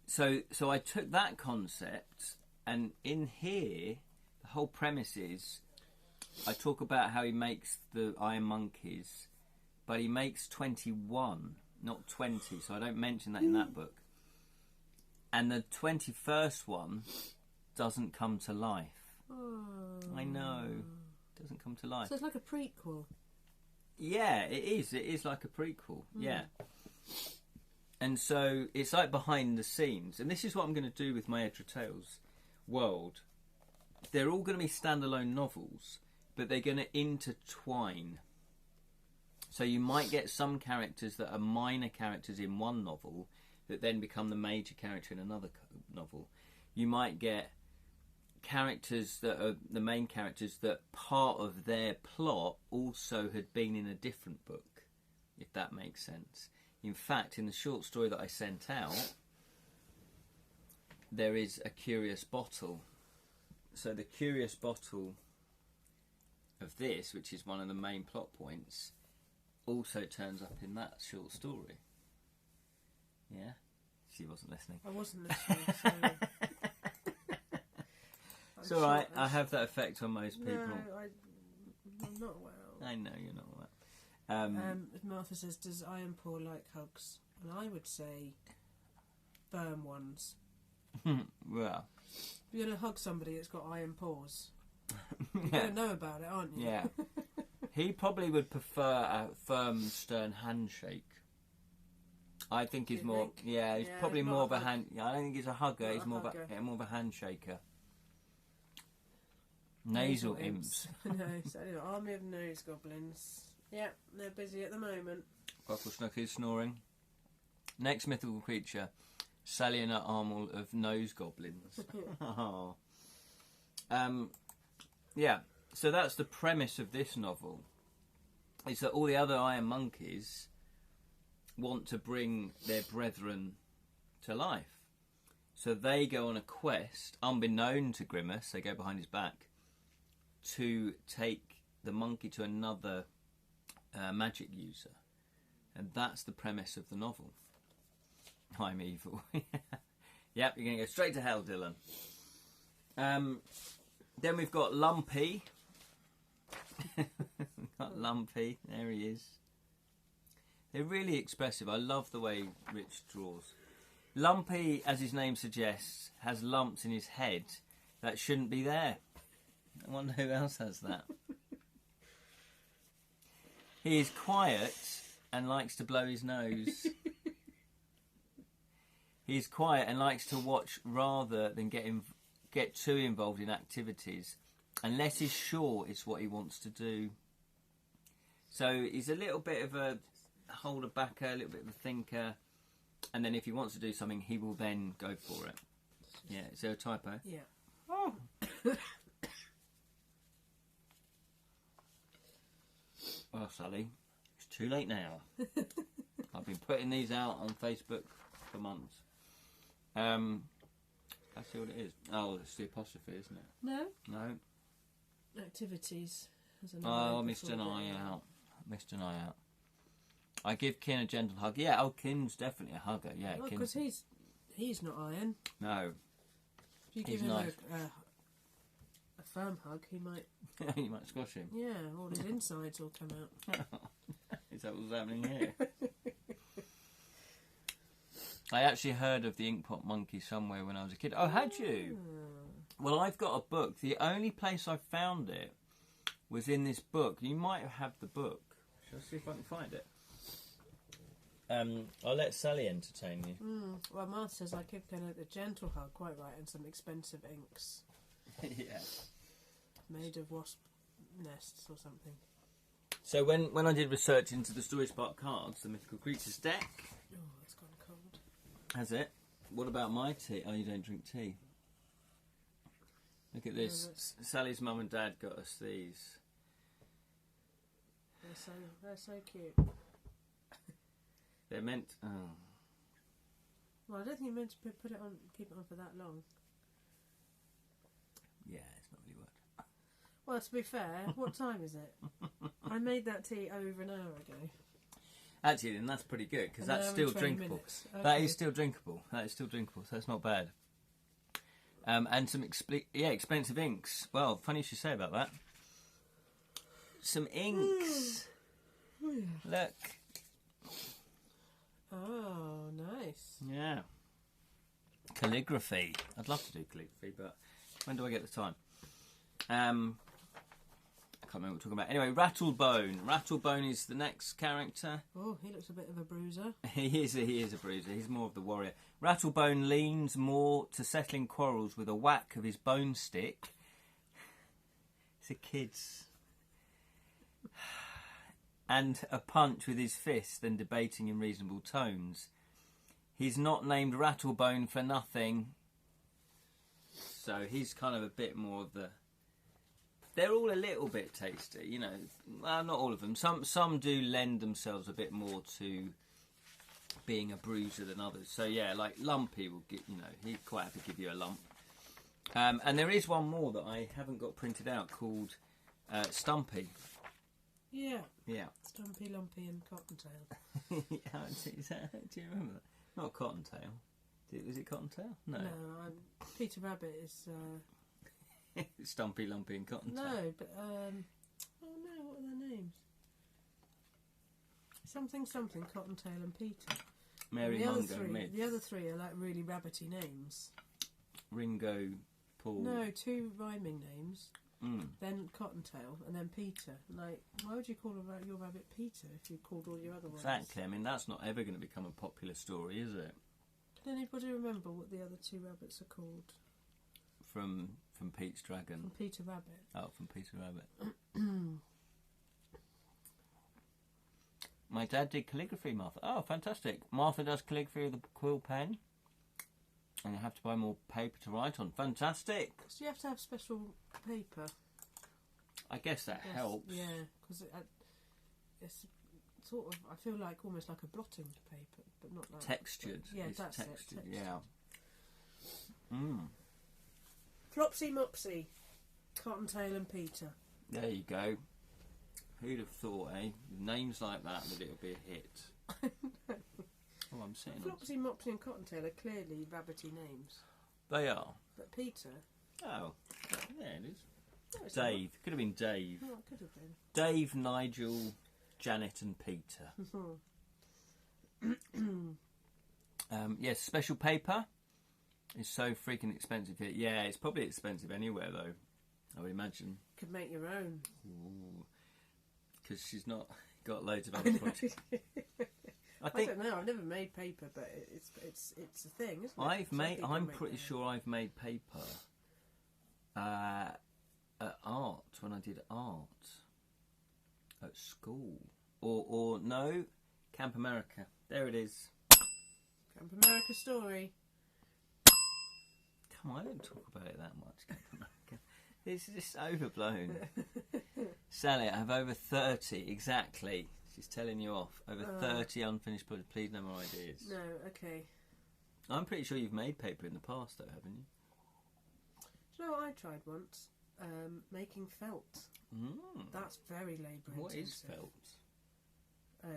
So I took that concept, and in here, the whole premise is, I talk about how he makes the Iron Monkeys, but he makes 21, not 20, so I don't mention that in that book. And the 21st one doesn't come to life. Oh. I know, doesn't come to life. So it's like a prequel. Yeah, it is. It is like a prequel. Yeah. And so it's like behind the scenes. And this is what I'm going to do with my Edra Tales world. They're all going to be standalone novels, but they're going to intertwine. So you might get some characters that are minor characters in one novel that then become the major character in another novel. You might get characters that are the main characters that part of their plot also had been in a different book, if that makes sense. In fact, in the short story that I sent out, there is a curious bottle. So the curious bottle of this, which is one of the main plot points, also turns up in that short story. Yeah? She wasn't listening. I wasn't listening, so... It's alright, I have that effect on most people. No, I'm not well. I know you're not well. Martha says, does Iron Paw like hugs? And I would say firm ones. Well, if you're going to hug somebody that's got iron paws, you're going to know about it, aren't you? Yeah. He probably would prefer a firm, stern handshake. I think he's more... think? Yeah, he's Yeah, probably not more a of a hug. hand... I don't think he's a hugger, Not he's a more hugger. of a handshaker. Nasal imps. No, so anyway, army of nose goblins. Yeah, they're busy at the moment. Ruffle Snooky's snoring. Next mythical creature, Sally and her armor of nose goblins. Oh. Yeah, so that's the premise of this novel. Is that all the other Iron Monkeys want to bring their brethren to life. So they go on a quest, unbeknown to Grimace, they go behind his back, to take the monkey to another magic user. And that's the premise of the novel. I'm evil. Yep, you're going to go straight to hell, Dylan. Then we've got Lumpy. We've got Lumpy. There he is. They're really expressive. I love the way Rich draws. Lumpy, as his name suggests, has lumps in his head that shouldn't be there. I wonder who else has that. He is quiet and likes to blow his nose. He's quiet and likes to watch rather than get too involved in activities, unless he's sure it's what he wants to do. So he's a little bit of a holder backer, a little bit of a thinker, and then if he wants to do something, he will then go for it. Yeah, is there a typo? Yeah. Oh. Well, Sally, it's too late now. I've been putting these out on Facebook for months. Let's see what it is. Oh, it's the apostrophe, isn't it? No? No. Activities. Oh, I missed an eye out. Missed an eye out. I give Kin a gentle hug. Yeah, oh, Kin's definitely a hugger. Yeah, Well, Kin's... because he's not iron. No. If you He's give him nice. a firm hug, he might... You might squash him. Yeah, all his insides will come out. Is that what's happening here? I actually heard of the Inkpot Monkey somewhere when I was a kid. Oh, had you? Well, I've got a book. The only place I found it was in this book. You might have the book. Shall I see if I can find it? I'll let Sally entertain you. Well, Martha says I give Ken a gentle hug, quite right, and some expensive inks. Yeah. Made of wasp nests or something. So when I did research into the Story Spark cards, the Mythical Creatures deck... Oh, it's gone cold. Has it? What about my tea? Oh, you don't drink tea. Look at this. Sally's mum and dad got us these. They're so cute. They're meant... Oh. Well, I don't think you're meant to put it on, keep it on for that long. Yeah, it's not really worked. Well, to be fair, what time is it? I made that tea over an hour ago. Actually, then that's pretty good because that's still drinkable. Okay. That is still drinkable. That is still drinkable. So that's not bad. And some expensive inks. Well, funny you should say about that. Some inks. Look. Oh, nice. Yeah. Calligraphy. I'd love to do calligraphy, but when do I get the time? I can't remember what we're talking about. Anyway, Rattlebone. Rattlebone is the next character. Oh, he looks a bit of a bruiser. He is a bruiser. He's more of the warrior. Rattlebone leans more to settling quarrels with a whack of his bone stick. It's a kid's. And a punch with his fist than debating in reasonable tones. He's not named Rattlebone for nothing. So he's kind of a bit more of the... They're all a little bit tasty, you know. Well, not all of them. Some do lend themselves a bit more to being a bruiser than others. So yeah, like Lumpy will get, you know, he'd quite happy to give you a lump. And there is one more that I haven't got printed out called Stumpy. Yeah. Yeah. Stumpy, Lumpy, and Cottontail. Do you remember that? Not Cottontail. Was it Cottontail? No. No, Peter Rabbit is. Stumpy, Lumpy, and Cottontail. No, but oh no, what are their names? Something, Cottontail and Peter. Mary Mungo and Mitch. The other three are like really rabbity names. Ringo, Paul. No, two rhyming names. Mm. Then Cottontail and then Peter. Like, why would you call your rabbit Peter if you called all your other ones? Exactly. I mean, that's not ever going to become a popular story, is it? Can anybody remember what the other two rabbits are called? From Pete's Dragon. From Peter Rabbit. Oh, from Peter Rabbit. My dad did calligraphy, Martha. Oh, fantastic. Martha does calligraphy with a quill pen. And you have to buy more paper to write on. Fantastic. So you have to have special paper. I guess that helps. Yeah, because it's sort of, I feel like almost like a blotting paper, but not like... Textured. Yeah, it's that's textured. it. Yeah. Mm. Flopsy Mopsy, Cottontail and Peter. There you go. Who'd have thought, eh? Names like that it'll be a hit. Oh, I'm sitting on... Flopsy, Mopsy and Cottontail are clearly rabbity names. They are. But Peter... Oh, yeah, it is. No, it's Dave. Could have been Dave. not. Oh, it could have been. Dave, Nigel, Janet and Peter. Yes, special paper is so freaking expensive here. Yeah, it's probably expensive anywhere, though, I would imagine. Could make your own. Because she's not got loads of other projects. I don't know. I've never made paper, but it's a thing, isn't it? I'm pretty sure I've made paper at art when I did art at school, or no, Camp America. There it is. Camp America story. Come on, I don't talk about it that much. Camp America. It's just overblown. Sally, I have over 30 exactly. She's telling you off. Over 30 unfinished projects. Please, no more ideas. No, okay. I'm pretty sure you've made paper in the past, though, haven't you? Do you know what I tried once? Making felt. That's very labour intensive. What is felt?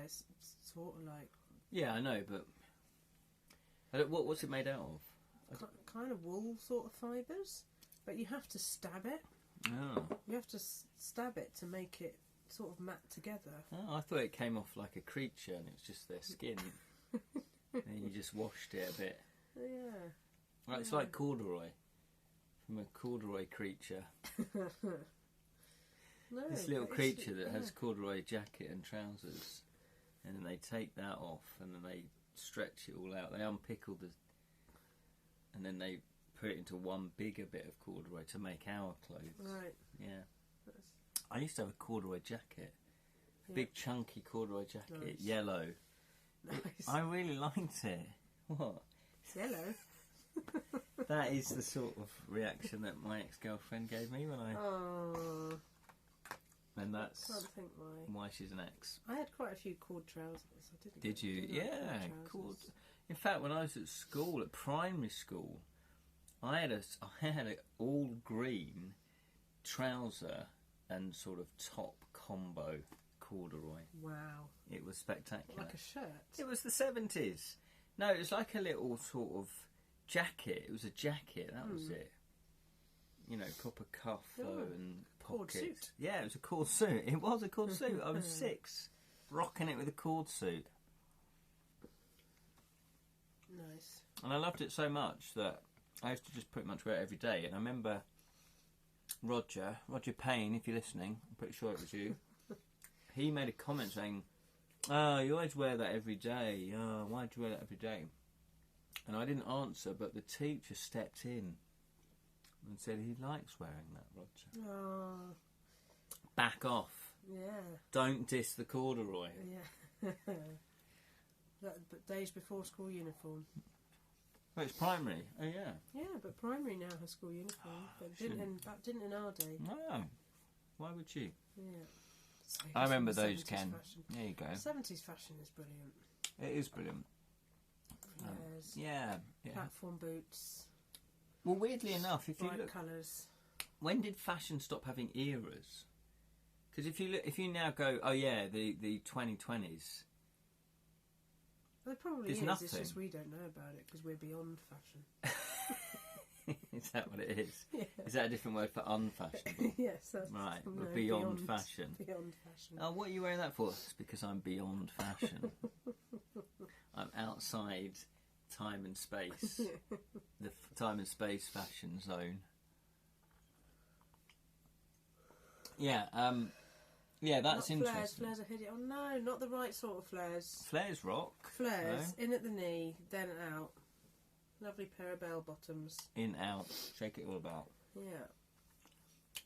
It's sort of like... Yeah, I know, but what's it made out of? Kind of wool sort of fibres, but you have to stab it. Oh. You have to stab it to make it sort of mat together. Oh, I thought it came off like a creature and it's just their skin. And you just washed it a bit. Yeah. Right, it's like corduroy. From a corduroy creature. No, This little creature that has corduroy jacket and trousers. And then they take that off and then they stretch it all out. They unpickle and then they put it into one bigger bit of corduroy to make our clothes. Right. Yeah. I used to have a corduroy jacket. A big chunky corduroy jacket. Nice. Yellow. Nice. I really liked it. What? It's yellow. That is the sort of reaction that my ex-girlfriend gave me when I... Oh. And that's I can't think why. why she's an ex. I had quite a few cord trousers. I didn't. Did you? didn't like Yeah, cord cord. trousers. In fact, when I was at school, at primary school, I had an all green trouser and sort of top combo corduroy. Wow. It was spectacular. Like a shirt. It was the 70s. No, it was like a little sort of jacket. It was a jacket, that was it. You know, proper cuff and Cord pockets. suit. Yeah, it was a cord suit. It was a cord suit. I was 6, rocking it with a cord suit. Nice. And I loved it so much that I used to just pretty much wear it every day. And I remember Roger Payne, if you're listening, I'm pretty sure it was you, he made a comment saying, "Oh, you always wear that every day. Oh, why do you wear that every day?" And I didn't answer, but the teacher stepped in and said he likes wearing that, Roger. Oh. Back off. Yeah. Don't diss the corduroy. Yeah. But days before school uniform. Oh, it's primary. Oh, yeah. Yeah, but primary now has school uniform. But didn't in our day. No. Why would you? Yeah. So I remember those, 70s Ken. fashion. There you go. 70s fashion is brilliant. It is brilliant. Flares, Yeah. platform boots, Well, weirdly enough, if you bright look, colours. when did fashion stop having eras? Because if you now go, oh yeah, the 2020s. There probably There's is. nothing. It's just we don't know about it because we're beyond fashion. Is that what it is? Yeah. Is that a different word for unfashionable? Yes, that's Right, no, we're beyond fashion. Beyond fashion. Oh, what are you wearing that for? It's because I'm beyond fashion. I'm outside time and space. The time and space fashion zone. Yeah, that's Not interesting. flares. Flares are hideous. Oh no, not the right sort of flares. Flares rock. Flares No? in at the knee, then out. Lovely pair of bell bottoms. In, out, shake it all about. Yeah.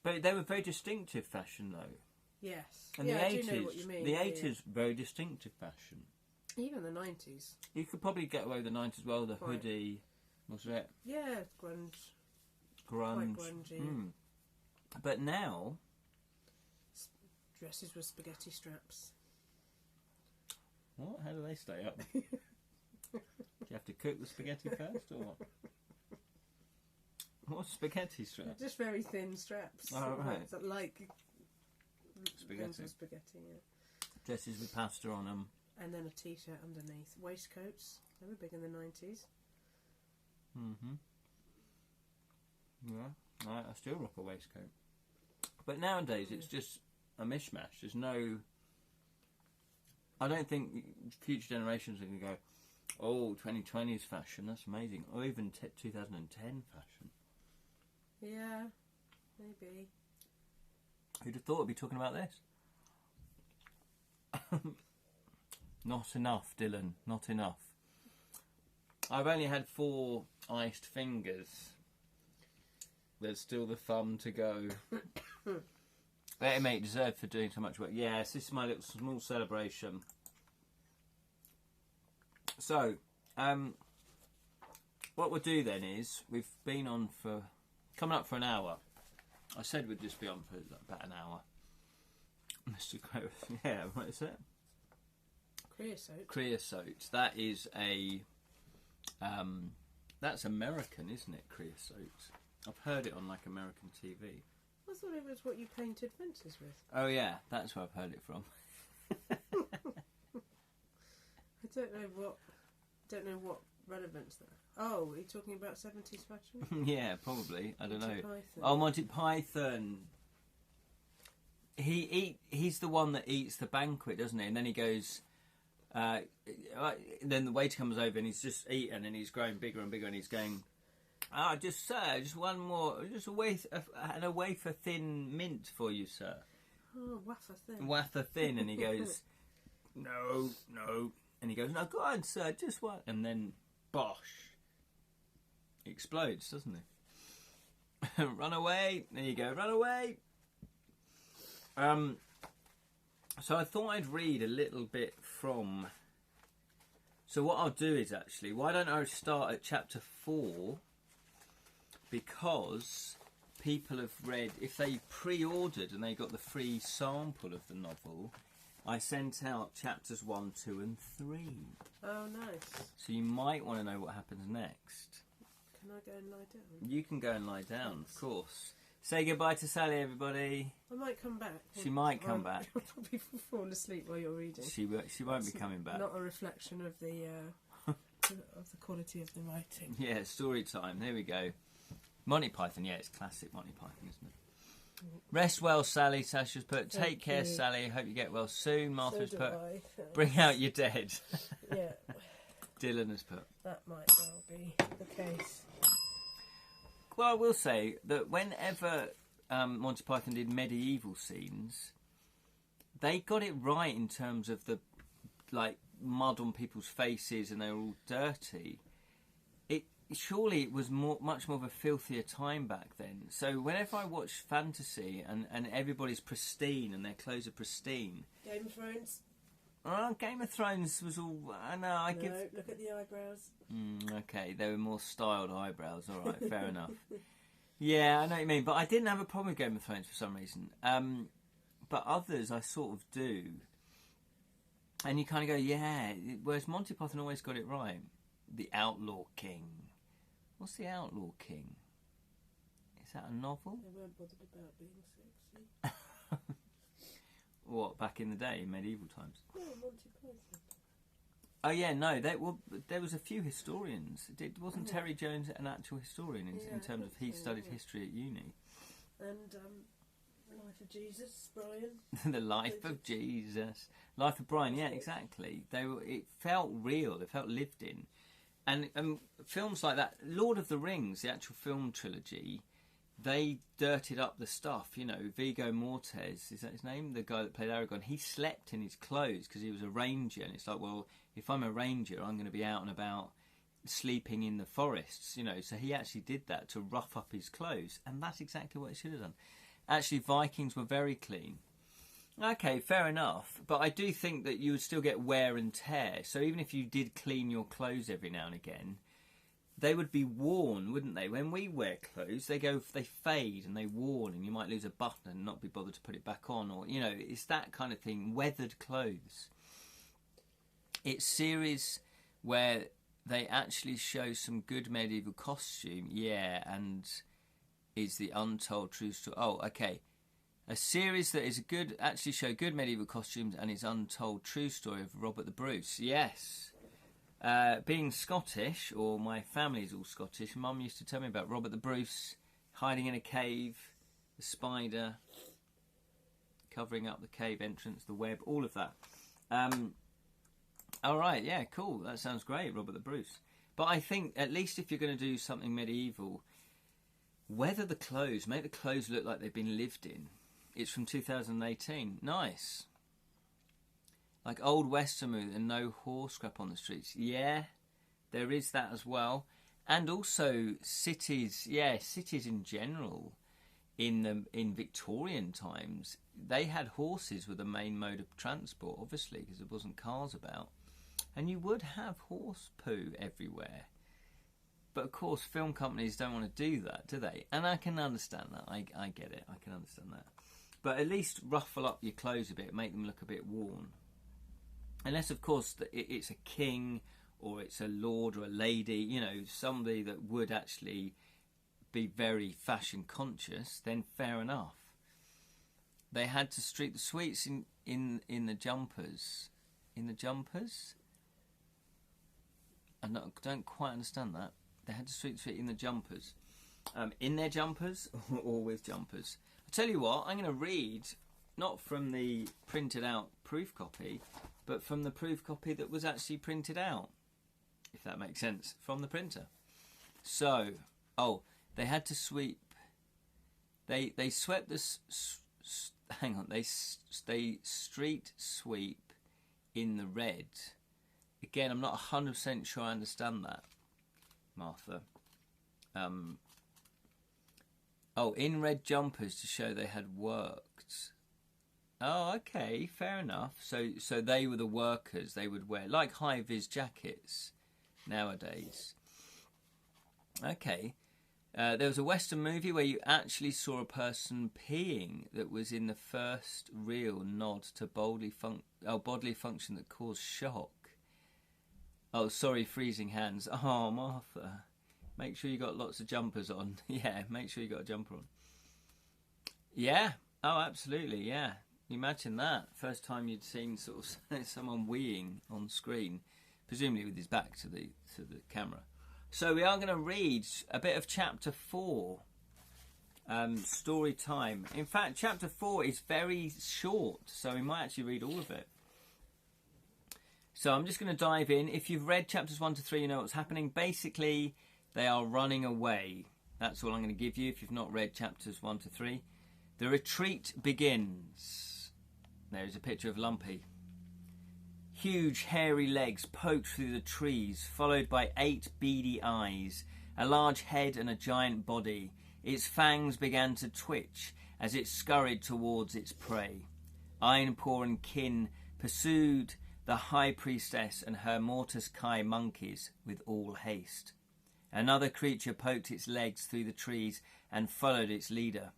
But they were very distinctive fashion, though. Yes. And yeah, the I 80s, do know what you mean. the yeah, 80s, very distinctive fashion. Even the 90s. You could probably get away with the 90s as well. The Quite. hoodie, what's it? Yeah, grunge. Grunge. Quite grungy. But now, Dresses with spaghetti straps. what? How do they stay up? Do you have to cook the spaghetti first, or what? What's spaghetti strap? Just very thin straps. Oh, right. It's like Spaghetti. things with spaghetti, yeah. Dresses with pasta on them. And then a t-shirt underneath. Waistcoats. They were big in the 90s. Yeah, I still rock a waistcoat. But nowadays, it's just a mishmash. There's no... I don't think future generations are going to go, oh, 2020's fashion, that's amazing. Or even 2010 fashion. Yeah, maybe. Who'd have thought we'd be talking about this? Not enough, Dylan. Not enough. I've only had 4 iced fingers. There's still the thumb to go. Better mate deserved for doing so much work. Yes, this is my little small celebration. So, what we'll do then is, we've been on for, coming up for an hour. I said we'd just be on for about an hour. Mr. Crow, yeah, what is it? Creosote. Creosote. That is a, that's American, isn't it, creosote? I've heard it on like American TV. I thought it was what you painted fences with. Oh yeah, that's where I've heard it from. I don't know what relevance there. Oh, are you talking about 70s fashion? Yeah, probably. I don't know. Monty Python. Oh, Monty Python. He's the one that eats the banquet, doesn't he? And then he goes. Then the waiter comes over and he's just eaten and he's growing bigger and bigger and he's going. Just sir, just one more, just a wafer thin mint for you, sir. Oh, wafer thin. Wafer thin, and he goes, no, and he goes, no, go on, sir, just one, and then, bosh, he explodes, doesn't he? Run away! There you go, run away! So I thought I'd read a little bit from. So what I'll do is why don't I start at chapter 4? Because people have read, if they pre-ordered and they got the free sample of the novel, I sent out chapters 1, 2 and 3. Oh, nice. So you might want to know what happens next. Can I go and lie down? You can go and lie down, Thanks. Of course. Say goodbye to Sally, everybody. I might come back. She might come back. I'll probably fall asleep while you're reading. She won't be coming back. Not a reflection of the of the quality of the writing. Yeah, story time. There we go. Monty Python. Yeah, it's classic Monty Python, isn't it? Rest well, Sally. Sasha's put. Take care, you. Sally. Hope you get well soon. Martha's So do put. I. Bring out your dead. Yeah, Dylan has put. that might well be the case. Well, I will say that whenever Monty Python did medieval scenes, they got it right in terms of the mud on people's faces and they were all dirty. Surely it was much more of a filthier time back then. So whenever I watch fantasy and everybody's pristine and their clothes are pristine. Game of Thrones. Game of Thrones was all. I know. Look at the eyebrows. Okay, they were more styled eyebrows. All right, fair enough. Yeah, I know what you mean. But I didn't have a problem with Game of Thrones for some reason. But others I sort of do. And you kind of go, yeah. Whereas Monty Python always got it right. The Outlaw King. What's the Outlaw King? Is that a novel? They weren't bothered about being sexy. What, back in the day, in medieval times? No, Monty Python. Oh yeah, no. There was a few historians. Wasn't Terry Jones an actual historian in terms of he studied history at uni? And Life of Jesus, Brian. The Life of Jesus, Life of Brian. Yeah, exactly. It felt real. It felt lived in. And films like that, Lord of the Rings, the actual film trilogy, they dirtied up the stuff. You know, Viggo Mortensen, is that his name? The guy that played Aragorn. He slept in his clothes because he was a ranger. And it's like, well, if I'm a ranger, I'm going to be out and about sleeping in the forests, you know. So he actually did that to rough up his clothes. And that's exactly what he should have done. Actually, Vikings were very clean. Okay, fair enough. But I do think that you would still get wear and tear. So even if you did clean your clothes every now and again, they would be worn, wouldn't they? When we wear clothes, they fade and they worn, and you might lose a button and not be bothered to put it back on, or you know, it's that kind of thing. Weathered clothes. It's series where they actually show some good medieval costume, yeah, and is the untold true story. Oh, okay. A series that is actually show good medieval costumes and is untold true story of Robert the Bruce. Yes. Being Scottish, or my family's all Scottish, Mum used to tell me about Robert the Bruce hiding in a cave, the spider covering up the cave entrance, the web, all of that. All right, yeah, cool. That sounds great, Robert the Bruce. But I think at least if you're going to do something medieval, weather the clothes, make the clothes look like they've been lived in. It's from 2018. Nice. Like Old Western movie and no horse scrap on the streets. Yeah, there is that as well. And also cities, cities in general, in Victorian times, they had horses were the main mode of transport, obviously, because there wasn't cars about. And you would have horse poo everywhere. But of course, film companies don't want to do that, do they? And I can understand that. I get it. I can understand that. But at least ruffle up your clothes a bit, make them look a bit worn. Unless, of course, it's a king or it's a lord or a lady, you know, somebody that would actually be very fashion conscious, then fair enough. They had to streak the sweets in the jumpers. In the jumpers? I don't quite understand that. They had to streak the sweet in the jumpers. In their jumpers or with jumpers? I'll tell you what, I'm going to read, not from the printed out proof copy, but from the proof copy that was actually printed out, if that makes sense, from the printer. So, they had to sweep. They swept the. Hang on. They street sweep in the red. Again, I'm not 100% sure I understand that, Martha. In red jumpers to show they had worked. Oh, okay, fair enough. So they were the workers. They would wear like high-vis jackets nowadays. Okay. There was a Western movie where you actually saw a person peeing that was in the first real nod to bodily function that caused shock. Oh, sorry, freezing hands. Oh, Martha. Make sure you got lots of jumpers on. Yeah, make sure you got a jumper on. Yeah. Oh, absolutely, yeah. Imagine that. First time you'd seen sort of someone weeing on screen, presumably with his back to the camera. So we are going to read a bit of chapter 4, story time. In fact, chapter 4 is very short, so we might actually read all of it. So I'm just going to dive in. If you've read chapters 1 to 3, you know what's happening. Basically, they are running away. That's all I'm going to give you if you've not read chapters 1 to 3. The retreat begins. There's a picture of Lumpy. Huge hairy legs poked through the trees, followed by 8 beady eyes, a large head and a giant body. Its fangs began to twitch as it scurried towards its prey. Ironpaw and Kin pursued the High Priestess and her Mortis Kai monkeys with all haste. Another creature poked its legs through the trees and followed its leader.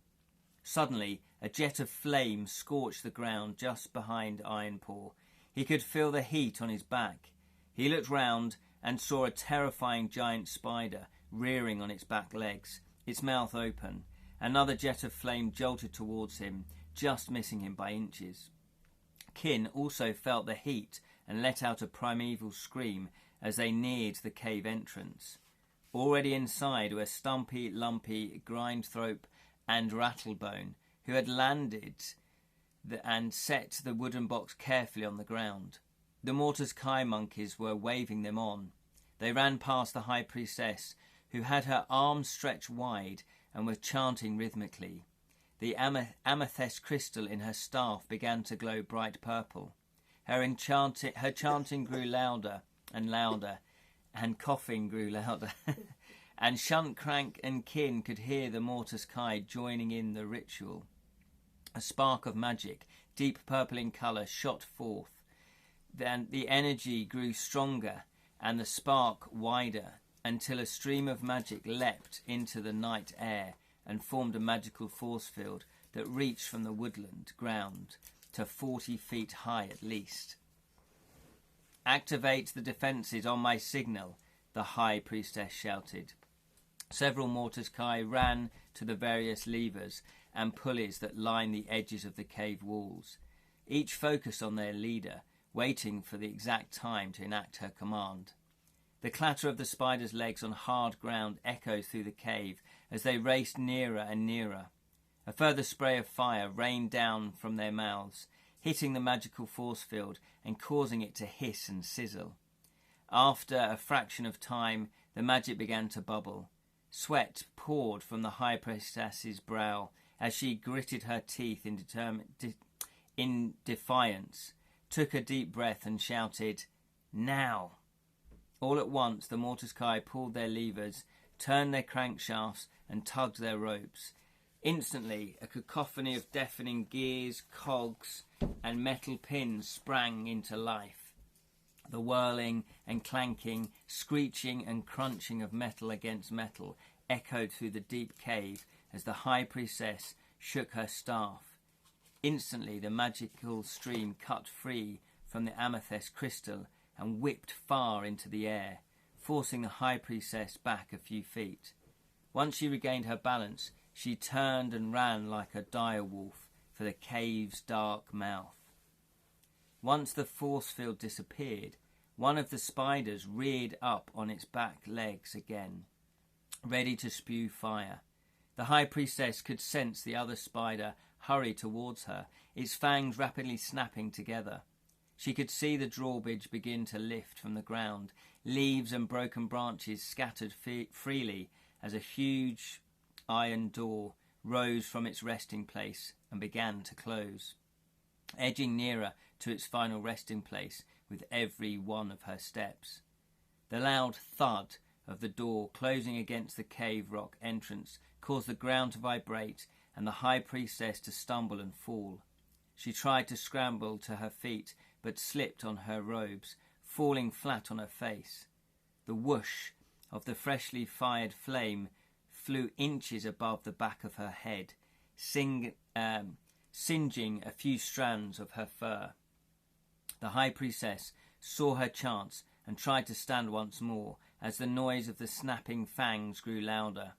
Suddenly, a jet of flame scorched the ground just behind Ironpaw. He could feel the heat on his back. He looked round and saw a terrifying giant spider rearing on its back legs, its mouth open. Another jet of flame jolted towards him, just missing him by inches. Kin also felt the heat and let out a primeval scream as they neared the cave entrance. Already inside were Stumpy, Lumpy, Grindthrope and Rattlebone, who had landed and set the wooden box carefully on the ground. The Mortis Kai monkeys were waving them on. They ran past the High Priestess, who had her arms stretched wide and was chanting rhythmically. The amethyst crystal in her staff began to glow bright purple. Her chanting grew louder and louder, and coughing grew louder. And Shunt, Crank and Kin could hear the Mortis Kai joining in the ritual. A spark of magic, deep purple in colour, shot forth. Then the energy grew stronger and the spark wider until a stream of magic leapt into the night air and formed a magical force field that reached from the woodland ground to 40 feet high at least. "Activate the defences on my signal," the High Priestess shouted. Several Mortis Kai ran to the various levers and pulleys that lined the edges of the cave walls. Each focused on their leader, waiting for the exact time to enact her command. The clatter of the spider's legs on hard ground echoed through the cave as they raced nearer and nearer. A further spray of fire rained down from their mouths, hitting the magical force field and causing it to hiss and sizzle. After a fraction of time, the magic began to bubble. Sweat poured from the High Priestess's brow as she gritted her teeth in defiance, took a deep breath and shouted, "Now!" All at once the Mortis Kai pulled their levers, turned their crankshafts and tugged their ropes. Instantly, a cacophony of deafening gears, cogs and metal pins sprang into life. The whirling and clanking, screeching and crunching of metal against metal echoed through the deep cave as the High Priestess shook her staff. Instantly, the magical stream cut free from the amethyst crystal and whipped far into the air, forcing the High Priestess back a few feet. Once she regained her balance, she turned and ran like a dire wolf for the cave's dark mouth. Once the force field disappeared, one of the spiders reared up on its back legs again, ready to spew fire. The High Priestess could sense the other spider hurry towards her, its fangs rapidly snapping together. She could see the drawbridge begin to lift from the ground, leaves and broken branches scattered freely as a huge iron door rose from its resting place and began to close, edging nearer to its final resting place with every one of her steps. The loud thud of the door closing against the cave rock entrance caused the ground to vibrate and the High Priestess to stumble and fall. She tried to scramble to her feet, but slipped on her robes, falling flat on her face. The whoosh of the freshly fired flame flew inches above the back of her head, singeing a few strands of her fur. The high priestess saw her chance and tried to stand once more as the noise of the snapping fangs grew louder.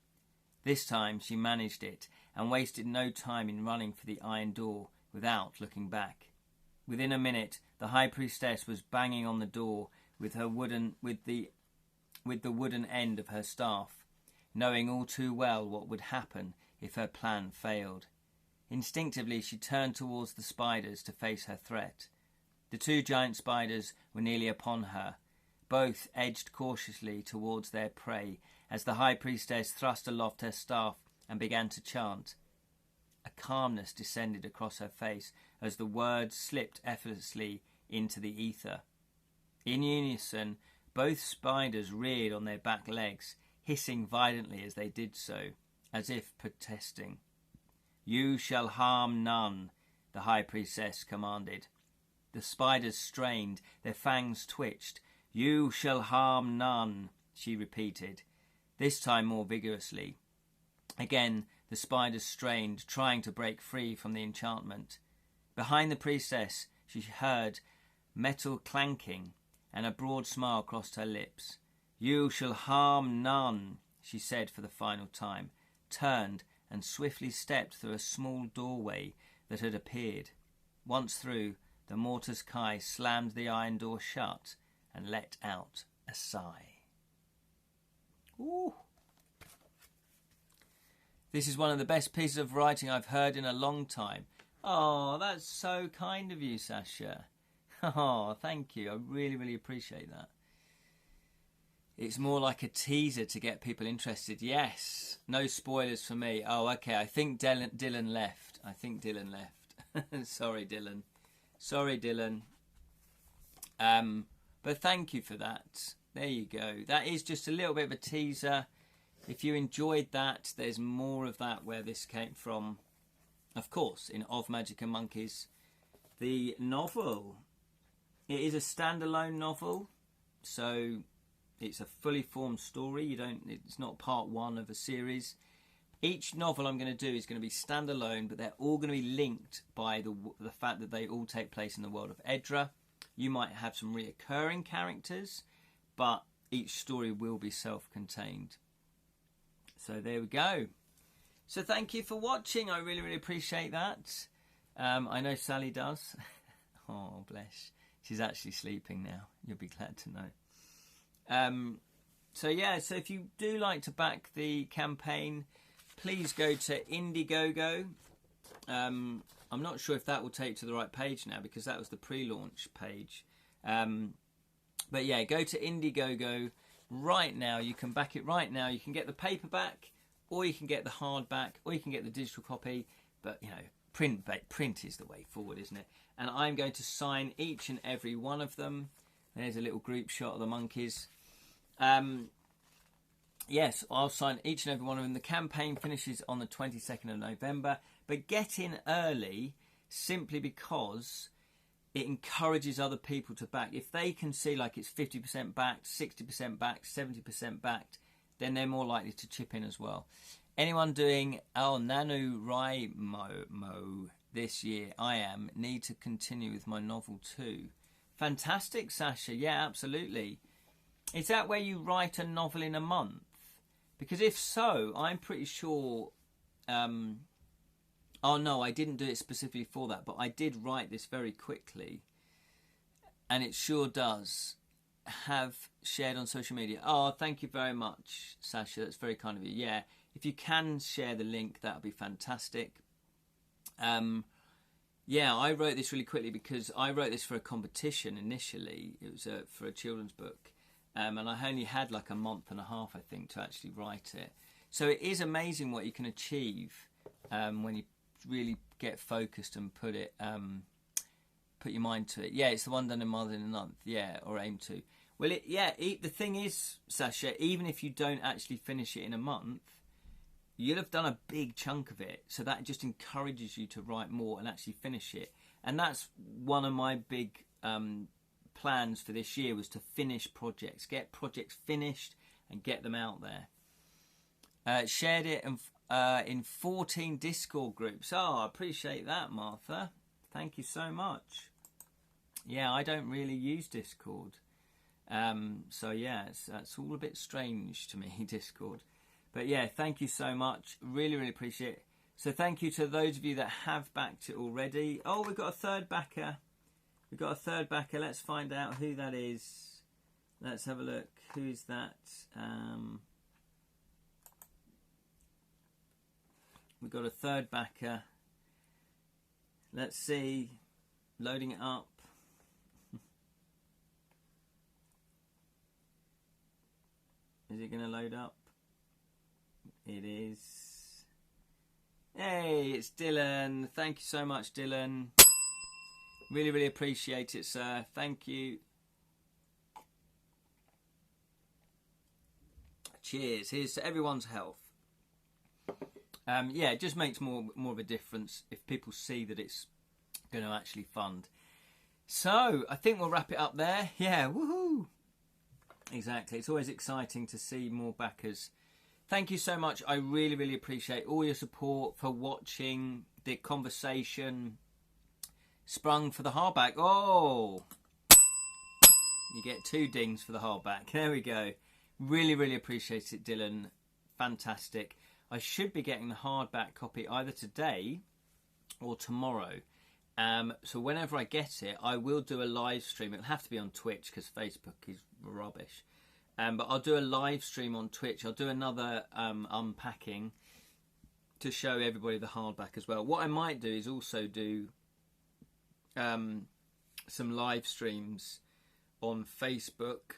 This time she managed it and wasted no time in running for the iron door without looking back. Within a minute, the high priestess was banging on the door with the wooden end of her staff, knowing all too well what would happen if her plan failed. Instinctively, she turned towards the spiders to face her threat. The two giant spiders were nearly upon her. Both edged cautiously towards their prey as the high priestess thrust aloft her staff and began to chant. A calmness descended across her face as the words slipped effortlessly into the ether. In unison, both spiders reared on their back legs, hissing violently as they did so, as if protesting. "You shall harm none," the high priestess commanded. The spiders strained, their fangs twitched. "You shall harm none," she repeated, this time more vigorously. Again, the spiders strained, trying to break free from the enchantment. Behind the priestess, she heard metal clanking, and a broad smile crossed her lips. "You shall harm none," she said for the final time, turned and swiftly stepped through a small doorway that had appeared. Once through, the Mortis Kai slammed the iron door shut and let out a sigh. Ooh. This is one of the best pieces of writing I've heard in a long time. Oh, that's so kind of you, Sasha. Oh, thank you. I really, really appreciate that. It's more like a teaser to get people interested. Yes. No spoilers for me. Oh, okay. I think Dylan left. Sorry, Dylan. But thank you for that. There you go. That is just a little bit of a teaser. If you enjoyed that, there's more of that where this came from. Of course, in Of Magic and Monkeys, the novel. It is a standalone novel, so it's a fully formed story. It's not part one of a series. Each novel I'm going to do is going to be standalone, but they're all going to be linked by the fact that they all take place in the world of Edra. You might have some reoccurring characters, but each story will be self-contained. So there we go. So thank you for watching. I really, really appreciate that. I know Sally does. Oh, bless. She's actually sleeping now. You'll be glad to know. So if you do like to back the campaign, please go to Indiegogo. I'm not sure if that will take you to the right page now because that was the pre-launch page. But yeah, go to Indiegogo right now. You can back it right now. You can get the paperback, or you can get the hardback, or you can get the digital copy. But, you know, print is the way forward, isn't it? And I'm going to sign each and every one of them. There's a little group shot of the monkeys. Yes, I'll sign each and every one of them. The campaign finishes on the 22nd of November. But get in early simply because it encourages other people to back. If they can see like it's 50% backed, 60% backed, 70% backed, then they're more likely to chip in as well. Anyone doing NaNoWriMo this year, need to continue with my novel too. Fantastic, Sasha. Yeah, absolutely. Is that where you write a novel in a month? Because if so, I'm pretty sure... oh no, I didn't do it specifically for that, but I did write this very quickly. And it sure does have shared on social media. Oh, thank you very much, Sasha. That's very kind of you. Yeah, if you can share the link, that would be fantastic. Yeah, I wrote this really quickly because I wrote this for a competition initially. It was for a children's book. And I only had like a month and a half, I think, to actually write it. So it is amazing what you can achieve when you really get focused and put your mind to it. Yeah, it's the one done in Mother in a Month. Yeah, or aim to. Well, the thing is, Sasha, even if you don't actually finish it in a month, you'll have done a big chunk of it. So that just encourages you to write more and actually finish it. And that's one of my big plans for this year, was to finish projects, get projects finished and get them out there. Shared it in 14 Discord groups. Oh, I appreciate that, Martha. Thank you so much. Yeah, I don't really use Discord. So yeah, that's all a bit strange to me, Discord. But yeah, thank you so much. Really, really appreciate it. So thank you to those of you that have backed it already. Oh, we've got a third backer. We've got a third backer. Let's find out who that is. Let's have a look. Who is that? We've got a third backer. Let's see. Loading it up. Is it going to load up? It is. Hey, it's Dylan. Thank you so much, Dylan. Really, really appreciate it, sir. Thank you. Cheers. Here's to everyone's health. Yeah, it just makes more of a difference if people see that it's going to actually fund. So, I think we'll wrap it up there. Yeah, woohoo! Exactly. It's always exciting to see more backers. Thank you so much. I really, really appreciate all your support for watching the conversation sprung for the hardback. Oh! You get 2 dings for the hardback. There we go. Really, really appreciate it, Dylan. Fantastic. I should be getting the hardback copy either today or tomorrow. So whenever I get it, I will do a live stream. It'll have to be on Twitch because Facebook is rubbish. But I'll do a live stream on Twitch. I'll do another unpacking to show everybody the hardback as well. What I might do is also do some live streams on Facebook.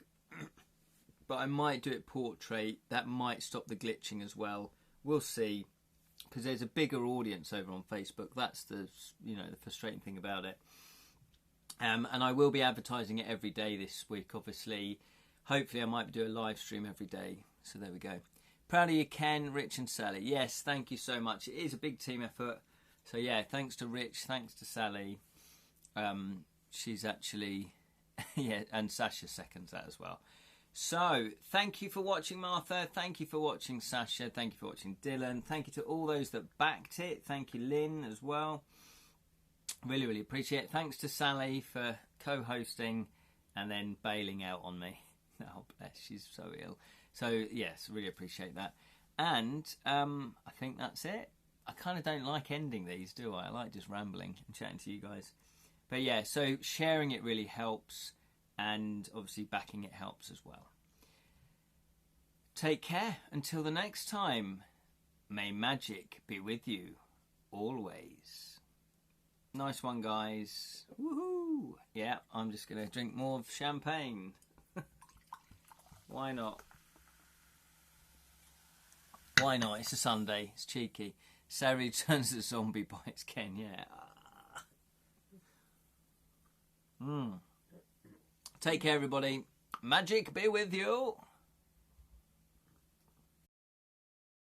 But I might do it portrait. That might stop the glitching as well. We'll see, because there's a bigger audience over on Facebook. That's the the frustrating thing about it. And I will be advertising it every day this week, obviously. Hopefully I might do a live stream every day. So there we go. Proud of you, Ken, Rich and Sally. Yes, thank you so much. It is a big team effort. So yeah, thanks to Rich, thanks to Sally. She's actually, yeah, and Sasha seconds that as well. So, thank you for watching, Martha. Thank you for watching, Sasha. Thank you for watching, Dylan. Thank you to all those that backed it. Thank you, Lynn, as well. Really, really appreciate it. Thanks to Sally for co-hosting and then bailing out on me. Oh, bless, she's so ill. So, yes, really appreciate that. And I think that's it. I kind of don't like ending these, do I? I like just rambling and chatting to you guys. But yeah, so sharing it really helps. And obviously backing it helps as well. Take care until the next time. May magic be with you always. Nice one, guys. Woohoo! Yeah, I'm just going to drink more of champagne. Why not? Why not? It's a Sunday. It's cheeky. Sarah turns the zombie bites Ken. Yeah. Take care, everybody. Magic be with you.